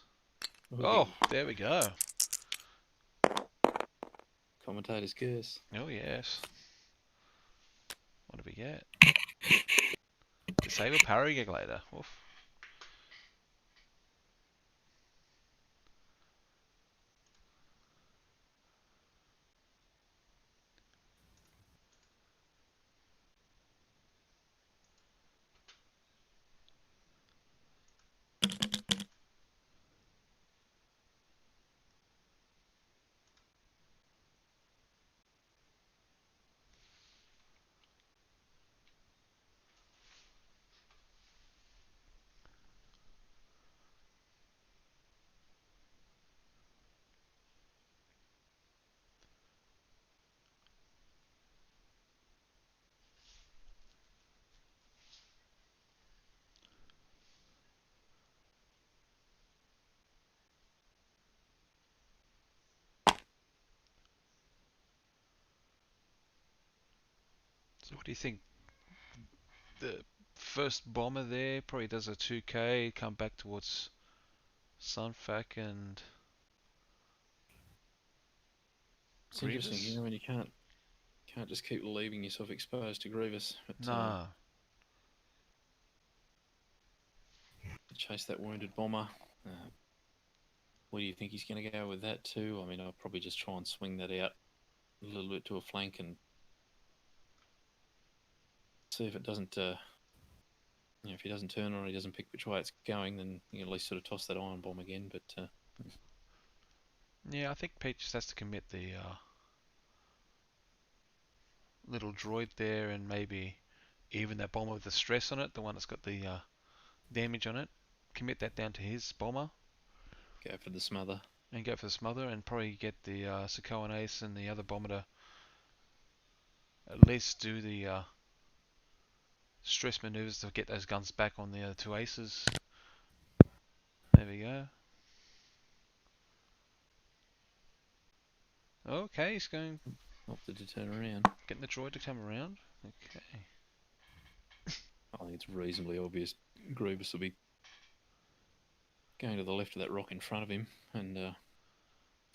Oh, there we go. Commentator's curse. Oh, yes. What do we get? Disable Paragaglator. Oof. So what do you think? The first bomber there probably does a 2k, come back towards Sunfuck and It's interesting, Grievous? you know, when you can't just keep leaving yourself exposed to Grievous. But, Nah. chase that wounded bomber. Where do you think he's going to go with that too? I mean, I'll probably just try and swing that out a little bit to a flank and see if it doesn't if he doesn't turn on or he doesn't pick which way it's going, then you can at least sort of toss that iron bomb again. But Yeah, I think Pete just has to commit the little droid there, and maybe even that bomber with the stress on it, the one that's got the damage on it, commit that down to his bomber go for the smother. and go for the smother, and probably get the Sokoan Ace and the other bomber to at least do the stress maneuvers to get those guns back on the other two aces. There we go. Okay, he's going, Opted to turn around. getting the droid to come around. Okay. I think it's reasonably obvious Grievous will be going to the left of that rock in front of him, and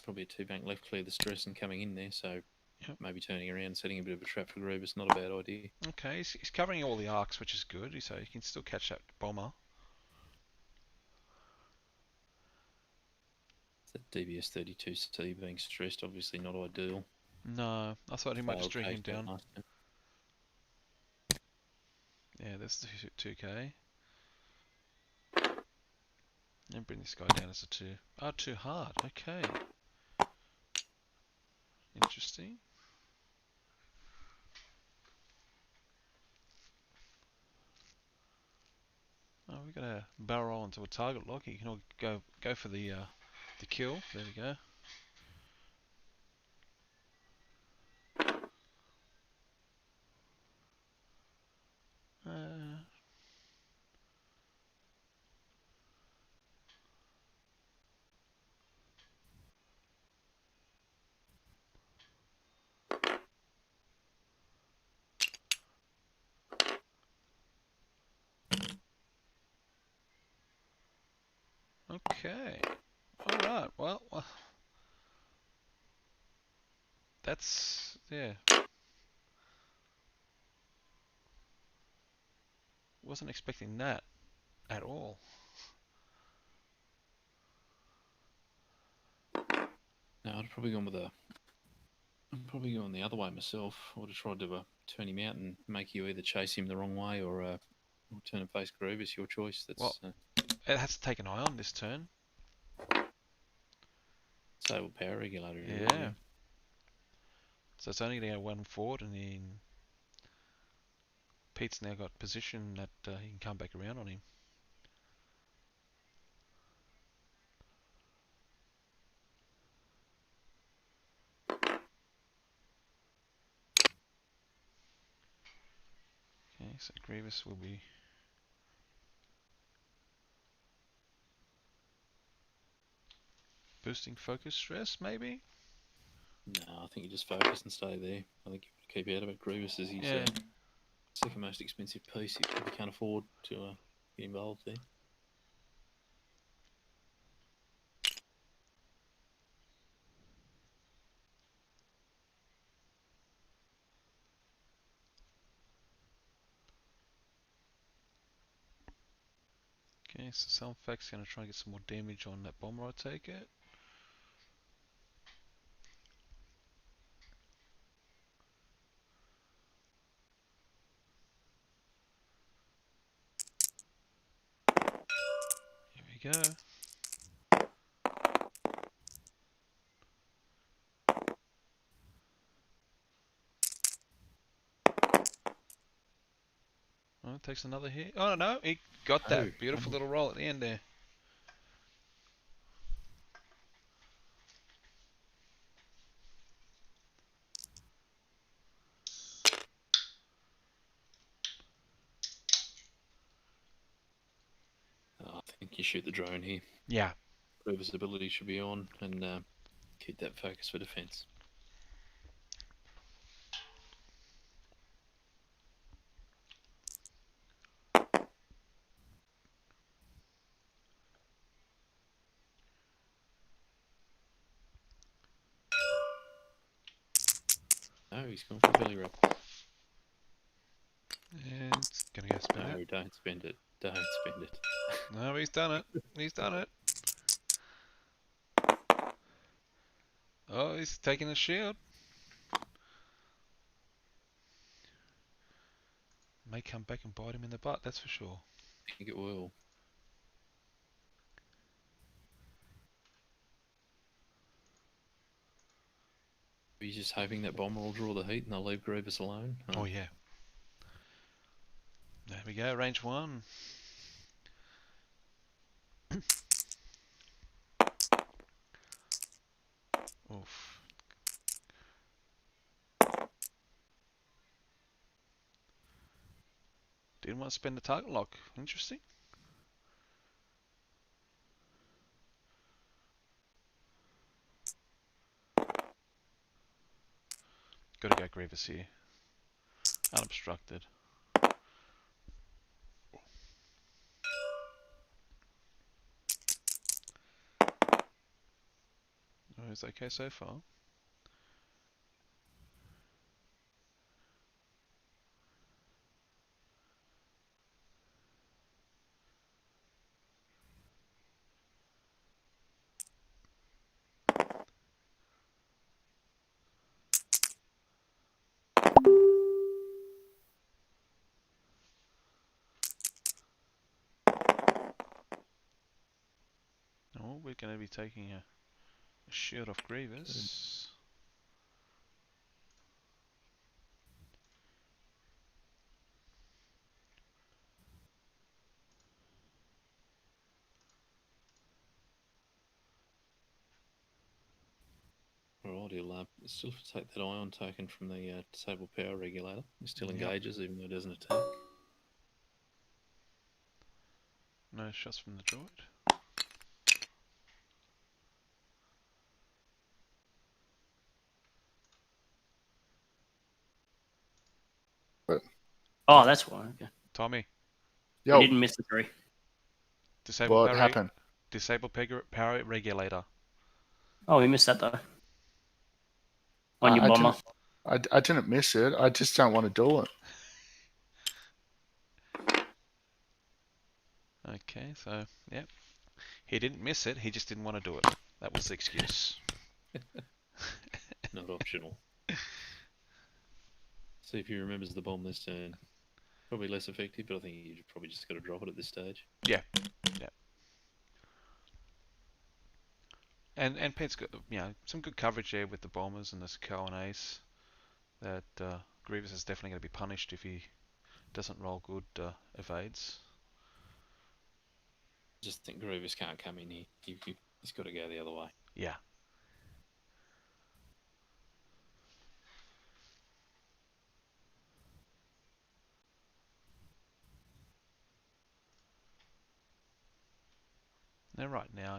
probably a 2-bank left, clear the stress and coming in there. So Yep. maybe turning around, setting a bit of a trap for Grievous. Not a bad idea. Okay, he's covering all the arcs, which is good, so he can still catch that bomber. That DBS 32C being stressed, obviously not ideal. No, I thought he might just Failed drag him case down. last time. Yeah, that's the 2k. And bring this guy down as a 2. Oh, too hard. Okay. Interesting. Oh, we got a barrel roll into a target lock. You can all go for the kill. There we go. Uh, okay. All right. Well, that's yeah. Wasn't expecting that at all. No, I'd probably gone with a. I'm probably going the other way myself. I would have tried to turn him out and make you either chase him the wrong way or turn and face Grievous. Your choice. That's Well, it has to take an eye on this turn. Sable power regulator. really, Yeah. So it's only going to go one forward, and then Pete's now got position that he can come back around on him. Okay, so Grievous will be boosting focus stress, maybe? No, I think you just focus and stay there. I think you keep out of it. Grievous is his Yeah. second most expensive piece. He probably can't afford to get involved there. Okay, so Selfac's going to try and get some more damage on that bomber, I take it. Here we go. Oh, takes another hit. Oh no, he got that Oh, beautiful little roll at the end there. I think you shoot the drone here. Yeah. Grievous' ability should be on and keep that focus for defence. Oh, he's gone for belly rub. And it's going to go spin No, it. don't spend it. Don't spend it. No, he's done it. He's done it. Oh, he's taking a shield. May come back and bite him in the butt, that's for sure. think it will. He's just hoping that Bomber will draw the heat and they'll leave Grievous alone. Oh yeah. There we go, range 1. Oof. Didn't want to spend the target lock. Interesting. Gotta go Grievous here. Unobstructed. Oh, it's okay so far. Oh, we're going to be taking a shield off Grievous. Alright, he'll still take that ion token from the disabled power regulator. He still Yep. engages even though it doesn't attack. No shots from the droid. Oh, that's why. Okay. Tommy, You Yo, didn't miss the 3. disable what power, happened? disable power regulator. Oh, we missed that though. On your I bomber. I didn't miss it. I just don't want to do it. Okay, so, yep. He didn't miss it, he just didn't want to do it. That was the excuse. Not optional. See if he remembers the bomb this turn. Probably less effective, but I think you probably just got to drop it at this stage. Yeah. And Pete's got, some good coverage there with the bombers and the Sako and Ace. That Grievous is definitely going to be punished if he doesn't roll good evades. Just think Grievous can't come in here. He's got to go the other way. Yeah. Now right now,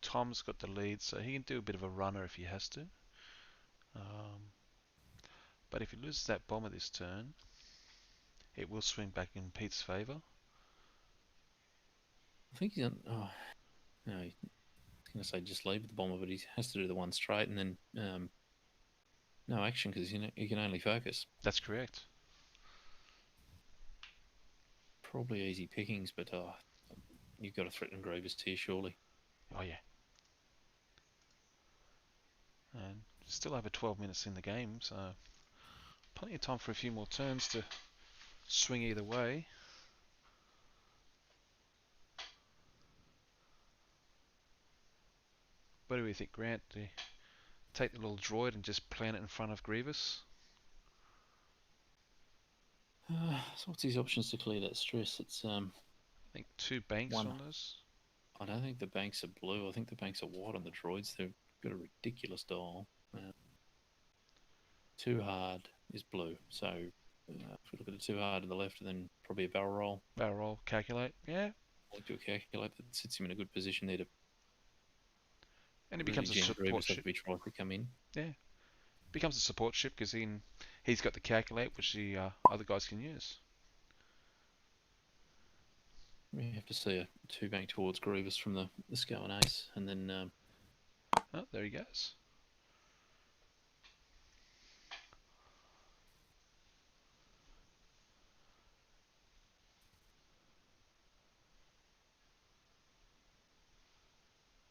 Tom's got the lead, so he can do a bit of a runner if he has to. But if he loses that bomber this turn, it will swing back in Pete's favour. I think he's on. Oh, no, I was going to say just leave the bomber, but he has to do the one straight and then no action because you can only focus. That's correct. Probably easy pickings, but you've got to threaten Grievous here, surely. Oh yeah. And still over 12 minutes in the game, so plenty of time for a few more turns to swing either way. What do we think, Grant? Do you take the little droid and just plant it in front of Grievous? So what's his options to clear that stress? It's I think 2 banks One. on those. I don't think the banks are blue. I think the banks are white on the droids. They've got a ridiculous dial. Too hard is blue. So if we look at it too hard to the left, then probably a barrel roll. Barrel roll, calculate. Yeah. Like to calculate that sits him in a good position there to And it really becomes a jam support Grievous ship. if he tries to come in. Becomes a support ship because he's got the calculate, which the other guys can use. We have to see a 2 bank towards Grievous from the Sco and Ace, and then Oh, there he goes.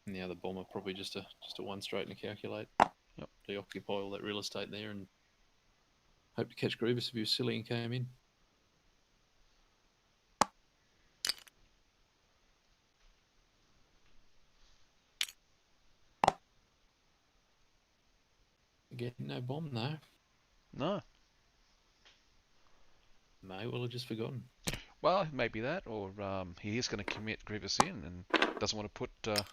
and the other bomber probably just a 1 straight and a calculate. Yep. To occupy all that real estate there and hope to catch Grievous if he was silly and came in. Getting no bomb though. No. May well have just forgotten. Well, maybe that, or he is going to commit Grievous in and doesn't want to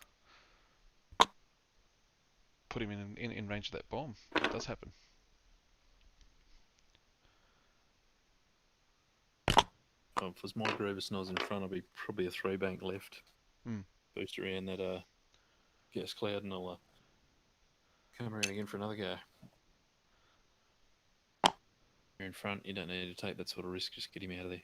put him in range of that bomb. It does happen. If it was my Grievous and I was in front, I'd be probably a 3-bank left. Hmm. Boost around that gas cloud, and I'll come around again for another go. You're in front, you don't need to take that sort of risk, just get him out of there.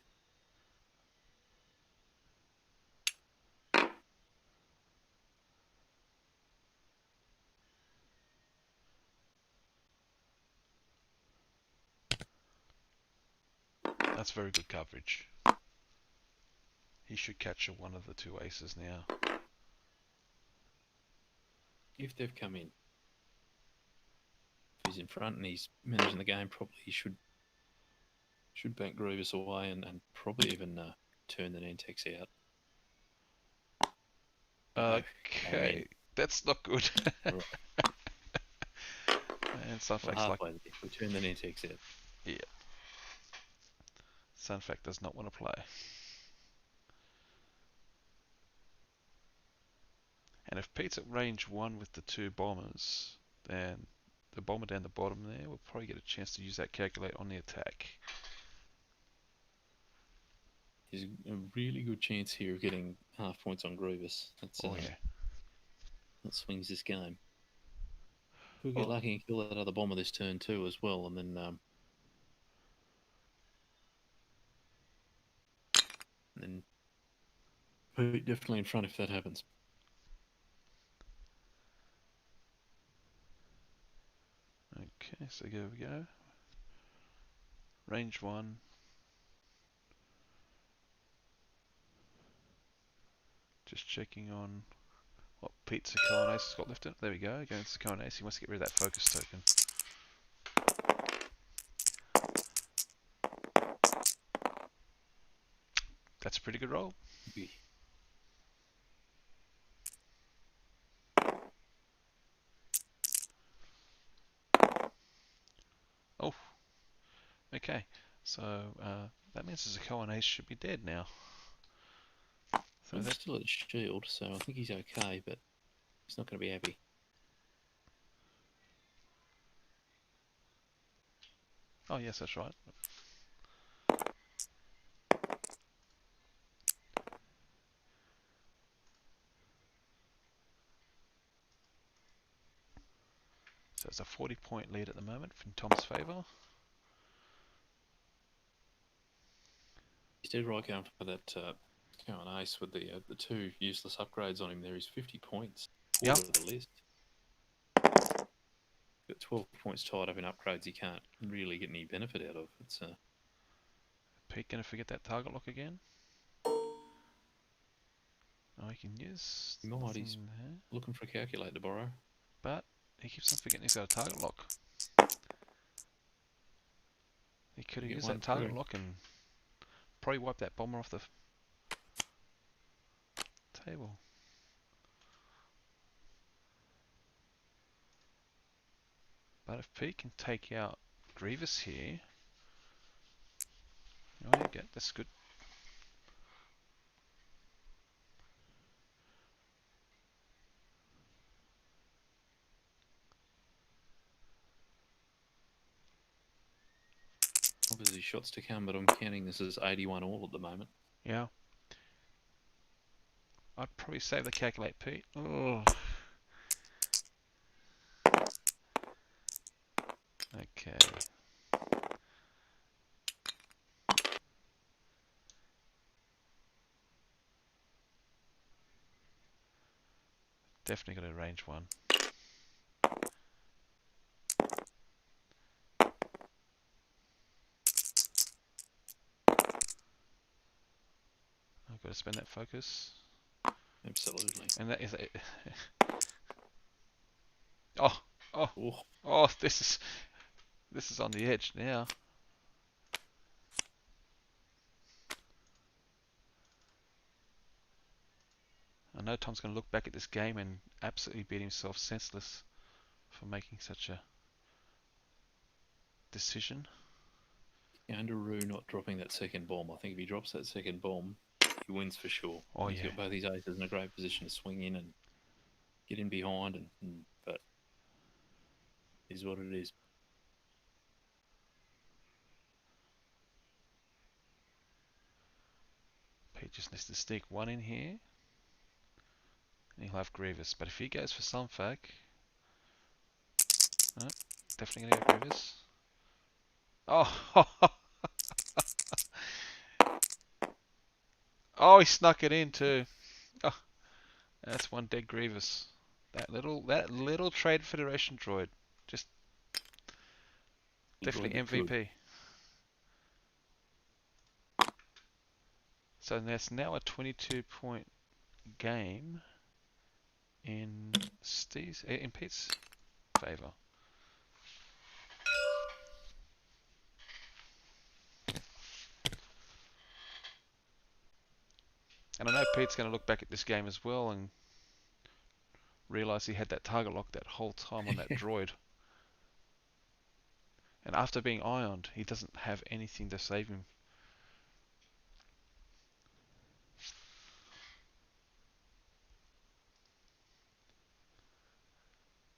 That's very good coverage. He should catch one of the two aces now. If they've come in, if he's in front and he's managing the game properly, he should bank Grievous away and probably even turn the Nantex out. Okay, that's not good. Right. And Sunfact's Well, like, halfway there, we turn the Nantex out. yeah. Sunfact does not want to play. And if Pete's at range 1 with the 2 bombers, then the bomber down the bottom there will probably get a chance to use that calculate on the attack. There's a really good chance here of getting half points on Grievous. That's, Oh yeah. that swings this game. We'll get lucky and kill that other bomber this turn too as well, and then Pete definitely in front if that happens. Okay, so here we go. Range 1. Just checking on what Pete Sakoan Ace has got left in it. There we go, going to Sakoan Ace. He wants to get rid of that focus token. That's a pretty good roll. Oh, okay. So that means the Sakoan Ace should be dead now. So He's that, still at shield, so I think he's okay, but he's not going to be happy. oh yes, that's right. So it's a 40-point lead at the moment in Tom's favour. He's dead right going for that going ace with the 2 useless upgrades on him there. He's 50 points. Yeah. Quarter of the list. Got 12 points tied up in upgrades he can't really get any benefit out of. It's Pete going to forget that target lock again. Oh, he can use. He might, nothing he's- there, looking for a calculator to borrow. but he keeps on forgetting he's got a target lock. He could have Get used one that target through. lock and probably wiped that bomber off the table. But if Pete can take out Grievous here, oh, you get that's good. Obviously shots to come, but I'm counting this as 81 all at the moment. Yeah. I'd probably save the calculate, Pete. Oh. Okay. Definitely got a range 1. I've got to spend that focus. Absolutely. And that is it. Oh, Oh, oh, this is on the edge now. I know Tom's going to look back at this game and absolutely beat himself senseless for making such a decision. Underoo not dropping that second bomb. I think if he drops that second bomb, he wins for sure. Oh, He's yeah. got both his aces in a great position to swing in and get in behind, but it is what it is. Pete just needs to stick one in here. And he'll have Grievous. But if he goes for Sunfac... No, definitely going to go Grievous. Oh! Oh, he snuck it in too. Oh, that's one dead Grievous. That little Trade Federation droid. Just definitely MVP. So that's now a 22-point game in Pete's favour. And I know Pete's going to look back at this game as well and realise he had that target lock that whole time on that droid. And after being ioned, he doesn't have anything to save him.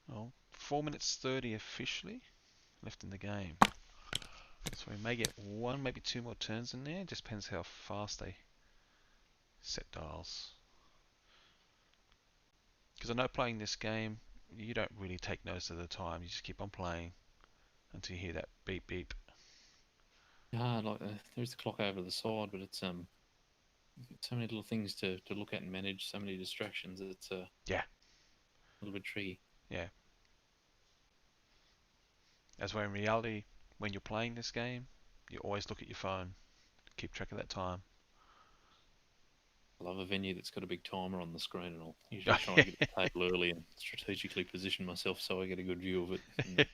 Well, 4 minutes 30 officially left in the game. So we may get one, maybe two more turns in there. It just depends how fast they set dials. Because I know playing this game, you don't really take notice of the time. You just keep on playing until you hear that beep beep. There's the clock over the side, but it's so many little things to look at and manage, so many distractions. It's yeah, a little bit tricky. Yeah. As where in reality, when you're playing this game, you always look at your phone, keep track of that time. I love a venue that's got a big timer on the screen, and I'll usually try and get the table early and strategically position myself so I get a good view of it.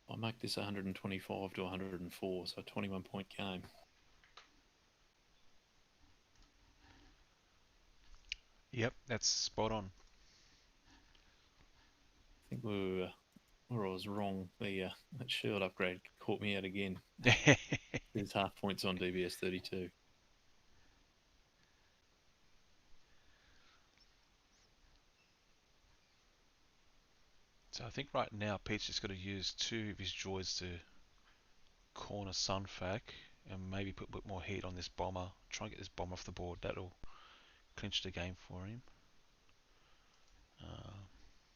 I make this 125 to 104, so a 21-point game. Yep, that's spot on. I think where I was wrong. That shield upgrade caught me out again. There's half points on DBS 32. So I think right now Pete's just got to use two of his droids to corner Sunfac and maybe put a bit more heat on this bomber. Try and get this bomber off the board. That'll clinch the game for him.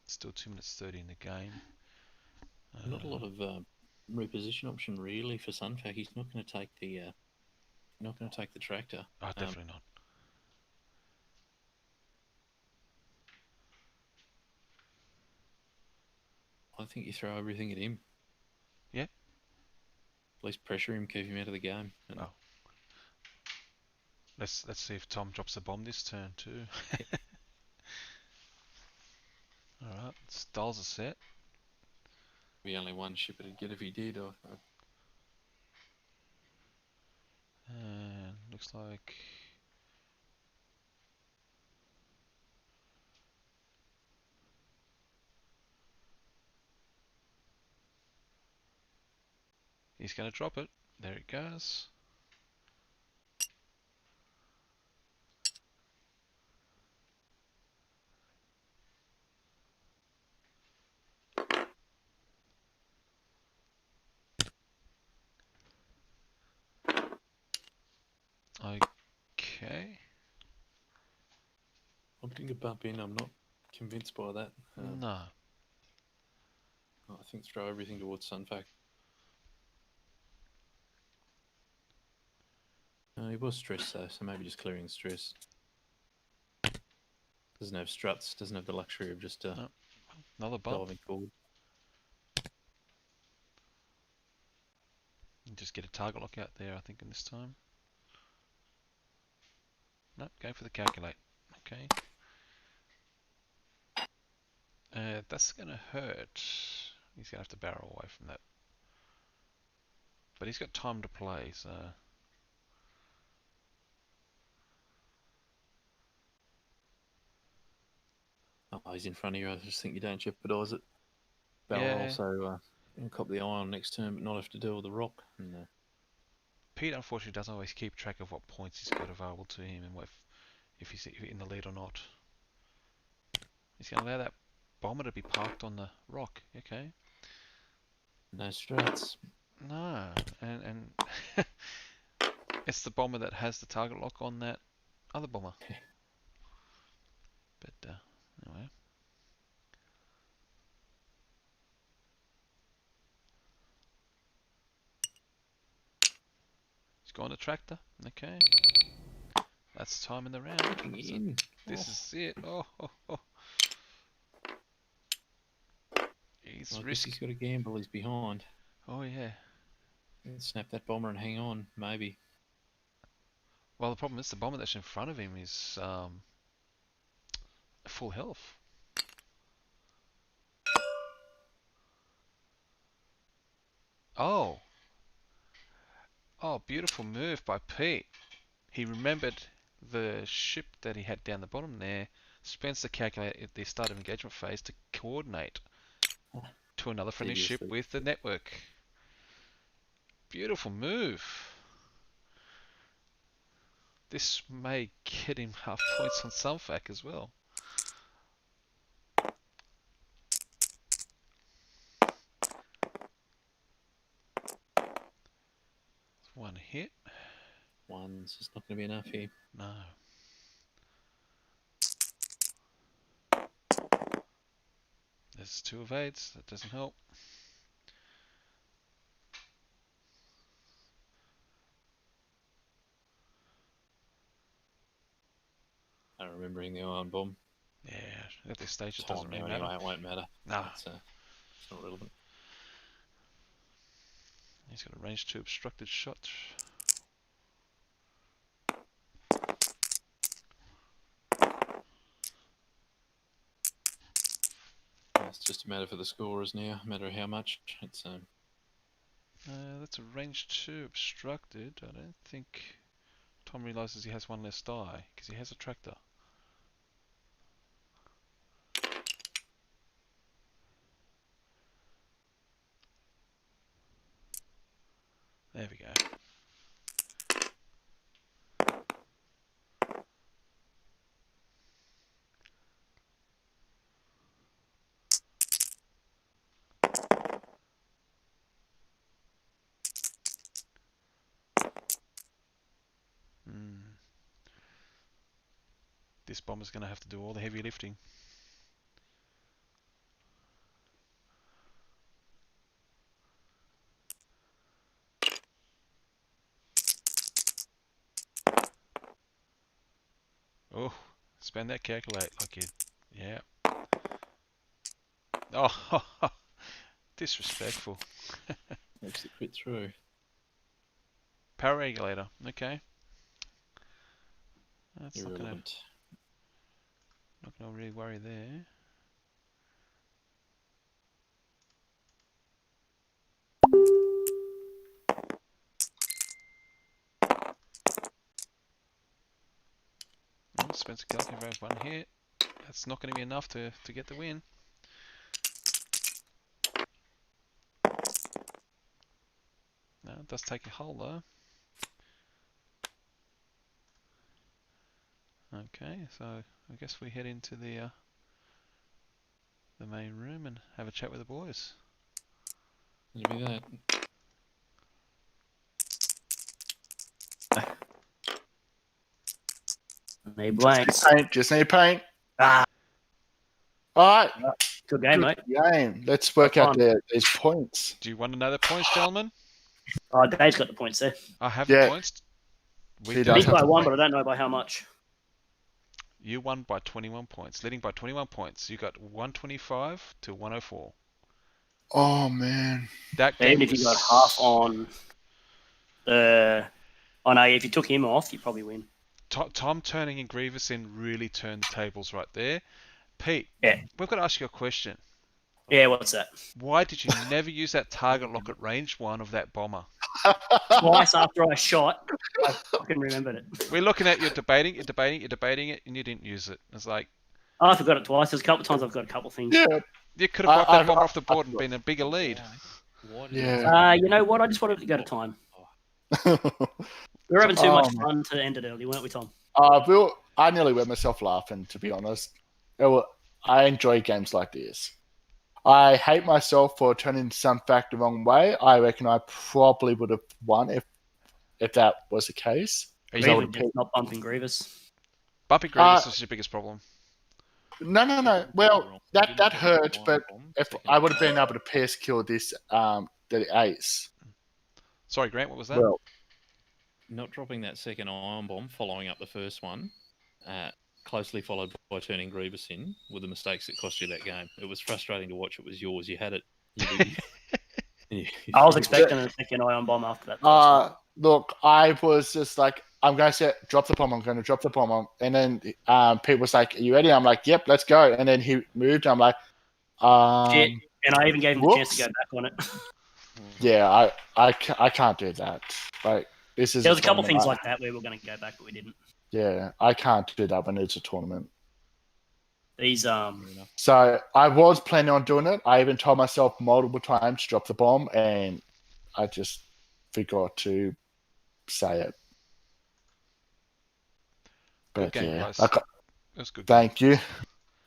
Still 2 minutes 30 in the game. Not a lot of reposition option really for Sunfac. He's not going to take the tractor. Oh, definitely not. I think you throw everything at him. Yeah. At least pressure him, keep him out of the game. Oh. Let's see if Tom drops a bomb this turn too. Alright, styles are set. Be only one ship it'd get if he did. And looks like he's going to drop it. There it goes. Okay. I'm getting a bump in. I'm not convinced by that. No. I think throw everything towards Sunfac. He was stressed though, so maybe just clearing stress. Doesn't have struts, doesn't have the luxury of just Another bump. diving forward. just get a target lock out there, I think, in this time. Nope, go for the calculate. Okay. That's going to hurt. He's going to have to barrel away from that. But he's got time to play, so... Oh, he's in front of you. I just think you don't jeopardise it. Barrel Yeah. also cop the eye on next turn, but not have to deal with the rock. And, Pete unfortunately doesn't always keep track of what points he's got available to him and if he's in the lead or not. He's going to allow that bomber to be parked on the rock. Okay. no strats. No, and it's the bomber that has the target lock on that other bomber. But anyway. He's going to tractor. Okay. That's time in the round. So In. this is it. Oh. He's Well, I guess risky. he's got a gamble. He's behind. Oh yeah. Snap that bomber and hang on, maybe. Well, the problem is the bomber that's in front of him is full health. Oh, beautiful move by Pete. He remembered the ship that he had down the bottom there, spends the calculator at the start of engagement phase to coordinate to another friendly ship Seriously. with the network. Beautiful move. This may get him half points on Sunfac as well. One hit. One's just not going to be enough here. No. There's 2 evades. That doesn't help. I'm remembering the ion bomb. Yeah, at this stage it Time doesn't now really matter. anyway. It won't matter. Nah, It's not relevant. he's got a range 2 obstructed shot. It's just a matter for the scorers now. No matter how much. It's That's a range 2 obstructed. I don't think Tom realizes he has one less die because he has a tractor. There we go. This bomber's going to have to do all the heavy lifting. Oh, spend that calculate like you... Yeah. Oh, disrespectful. makes the crit through. Power regulator. Okay. That's not going Irrelevant. to really worry there. Oh, Spencer Calkin has 1 hit. That's not going to be enough to get the win. No, it does take a hull though. Okay, so I guess we head into the main room and have a chat with the boys. It'll be that. Need blanks. Just need paint. Ah, All right. good game, mate. Game. Let's work out these points. Do you want to know the points, gentlemen? Oh, Dave's got the points there. I have Yeah. the points. We He do. does Beat by have 1, but I don't know by how much. You won by 21 points, leading by 21 points. You got 125 to 104. Oh man. That Even game if you was got half on I know if you took him off, you probably win. Tom turning in Grievous in really turned the tables right there. Pete, Yeah. we've got to ask you a question. Yeah, what's that? Why did you never use that target lock at range 1 of that bomber? Twice after I shot, I fucking remembered it. We're looking at you debating it, and you didn't use it. It's like, I forgot it twice. There's a couple of times I've got a couple of things. Yeah. you could have wiped that bomber I- off the board and been a bigger lead. Why did Yeah. You know what? I just wanted to go to time. We were having too much fun to end it early, weren't we, Tom? I nearly wet myself laughing, to be honest. I enjoy games like this. I hate myself for turning some fact the wrong way. I reckon I probably would have won if that was the case. Grievous just not bumping Grievous. Bumping Grievous is your biggest problem. No. Well, that hurt, but if I would have been able to pierce kill this the ace. Sorry, Grant, what was that? Well, not dropping that second iron bomb, following up the first one, closely followed by turning Grievous in, were the mistakes that cost you that game. It was frustrating to watch. It was yours. You had it. I was expecting a second ion bomb after that. Look, I was just like, I'm going to say, drop the bomb. I'm going to drop the bomb. And then Pete was like, are you ready? I'm like, yep, let's go. And then he moved. I'm like, Shit. And I even gave him a chance to go back on it. Yeah, I can't do that. Like, this is There was a couple of things like that where we were going to go back, but we didn't. Yeah, I can't do that when it's a tournament. These So I was planning on doing it. I even told myself multiple times to drop the bomb, and I just forgot to say it. But game, yeah, guys. okay, It was good. thank you.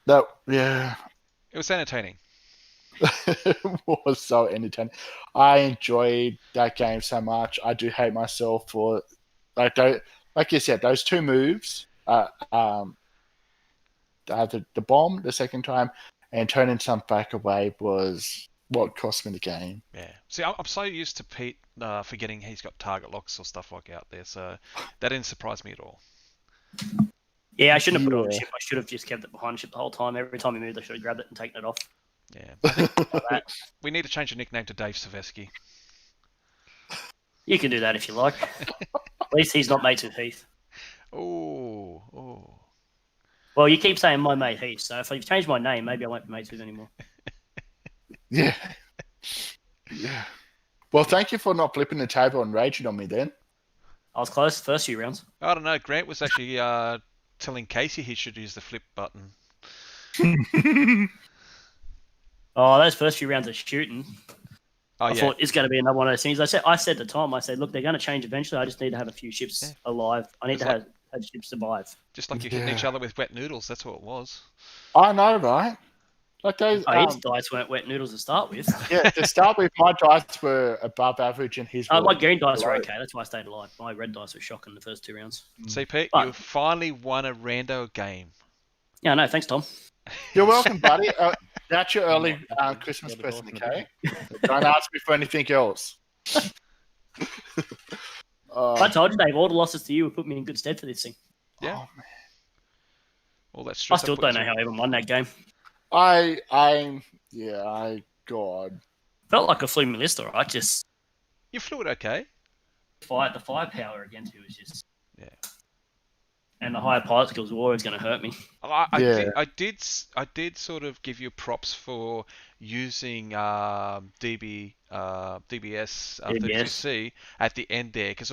No, yeah, It was entertaining. it was so entertaining. I enjoyed that game so much. I do hate myself for like you said, those two moves. The bomb the second time and turning some back away was what cost me the game. Yeah. See, I'm so used to Pete forgetting he's got target locks or stuff like out there, so that didn't surprise me at all. Yeah, I shouldn't have put it on the ship. I should have just kept it behind the ship the whole time. Every time he moved, I should have grabbed it and taken it off. Yeah. I think we need to change the nickname to Dave Savesky. You can do that if you like. At least he's not mates with Heath. Oh. Well, you keep saying my mate Heath, so if you've changed my name, maybe I won't be mates with him anymore. Yeah. Well, thank you for not flipping the table and raging on me then. I was close the first few rounds. I don't know. Grant was actually telling Casey he should use the flip button. Oh, those first few rounds of shooting. Oh, I thought it's going to be another one of those things. I said to Tom, I said, look, they're going to change eventually. I just need to have a few ships alive. I need to have ships survive. Just like you hitting each other with wet noodles. That's what it was. I know, right? Like those. His dice weren't wet noodles to start with. Yeah, to start with, my dice were above average, and his. My green dice were okay. That's why I stayed alive. My red dice were shocking the first two rounds. See, Pete, But- you finally won a rando game. Yeah, no, thanks, Tom. You're welcome, buddy. That's your early Christmas present, okay? Don't ask me for anything else. I told you, Dave, all the losses to you would put me in good stead for this thing. Yeah. Oh, man. All that I stress. still don't know how I even won that game. God. Felt like I flew my list, all right. Just You flew it okay. the firepower against you was just. Yeah. And the higher pilot skills were always going to hurt me. I did sort of give you props for using DBS 32C at the end there, because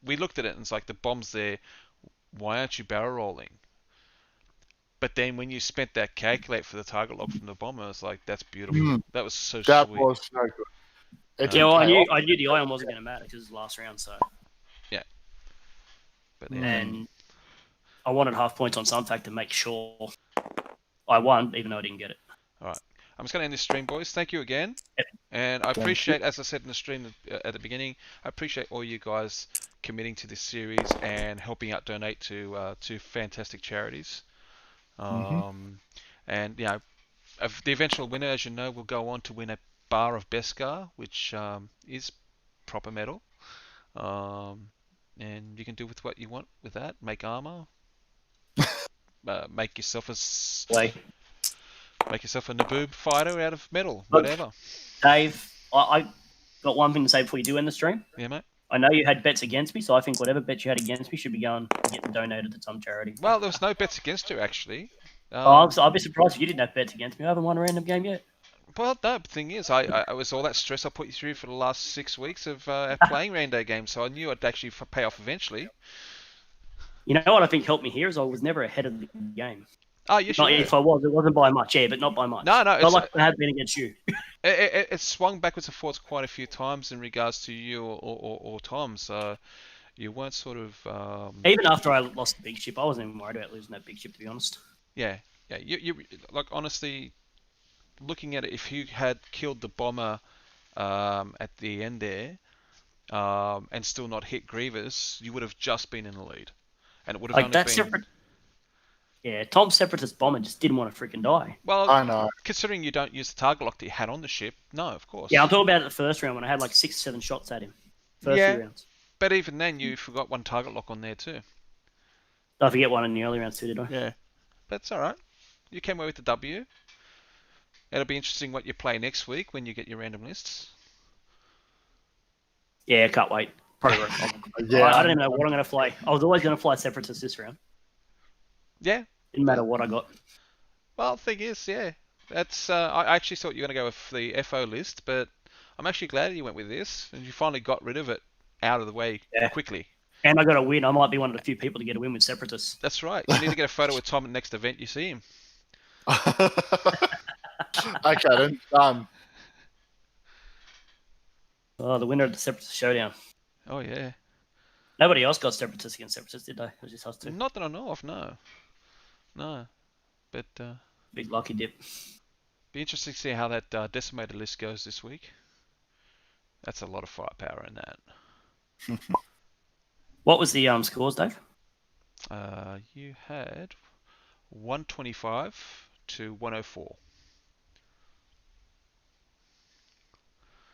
we looked at it and it's like the bomb's there. Why aren't you barrel rolling? But then when you spent that calculate for the target lock from the bomber, it's like, that's beautiful. That was so That sweet. was so good. It Yeah, well, I didn't pay off. knew the ion wasn't going to matter because it was the last round, so. But yeah. And I wanted half points on some fact to make sure I won, even though I didn't get it. All right. I'm just going to end this stream, boys. Thank you again. Yep. And I you. appreciate, as I said in the stream at the beginning, I appreciate all you guys committing to this series and helping out donate to fantastic charities. And, you know, the eventual winner, as you know, will go on to win a bar of Beskar, which is proper metal. And you can do with what you want with that. Make armor. Make yourself a Naboob fighter out of metal, Look, whatever. Dave, I got one thing to say before you do end the stream. Yeah, mate. I know you had bets against me, so I think whatever bets you had against me should be going and getting donated to some charity. Well, there was no bets against you actually. I'd be surprised if you didn't have bets against me. I haven't won a random game yet. Well, no, the thing is, I was all that stress I put you through for the last 6 weeks of playing rando games, so I knew I'd actually pay off eventually. You know what I think helped me here is I was never ahead of the game. Oh, you Not should. if I was, it wasn't by much, but not by much. No, Not like I had been against you. It swung backwards and forwards quite a few times in regards to you or Tom, so you weren't sort of... Even after I lost the big ship, I wasn't even worried about losing that big ship, to be honest. Yeah. You like, honestly, looking at it, if you had killed the bomber at the end there and still not hit Grievous, you would have just been in the lead. And it would have only been... Separate... Yeah, Tom's Separatist bomber just didn't want to freaking die. Well, I know. Considering you don't use the target lock that you had on the ship, no, of course. Yeah, I'm talking about it the first round when I had like 6 or 7 shots at him. First few rounds. But even then, you forgot one target lock on there too. I forget one in the early rounds too, did I? Yeah. But it's alright. You came away with the W. It'll be interesting what you play next week when you get your random lists. Yeah, can't wait. Probably. I don't even know what I'm going to fly. I was always going to fly Separatist this round. Yeah. Didn't matter what I got. Well, the thing is, yeah. That's. I actually thought you were going to go with the FO list, but I'm actually glad you went with this, and you finally got rid of it out of the way quickly. And I got a win. I might be one of the few people to get a win with Separatists. That's right. You need to get a photo with Tom at the next event you see him. Okay, then. Done. Oh, the winner of the Separatist Showdown. Oh, yeah. Nobody else got Separatists against Separatists, did they? It was just us two. Not that I know of, no. No. But, big lucky dip. Be interesting to see how that decimated list goes this week. That's a lot of firepower in that. What was the scores, Dave? You had 125 to 104.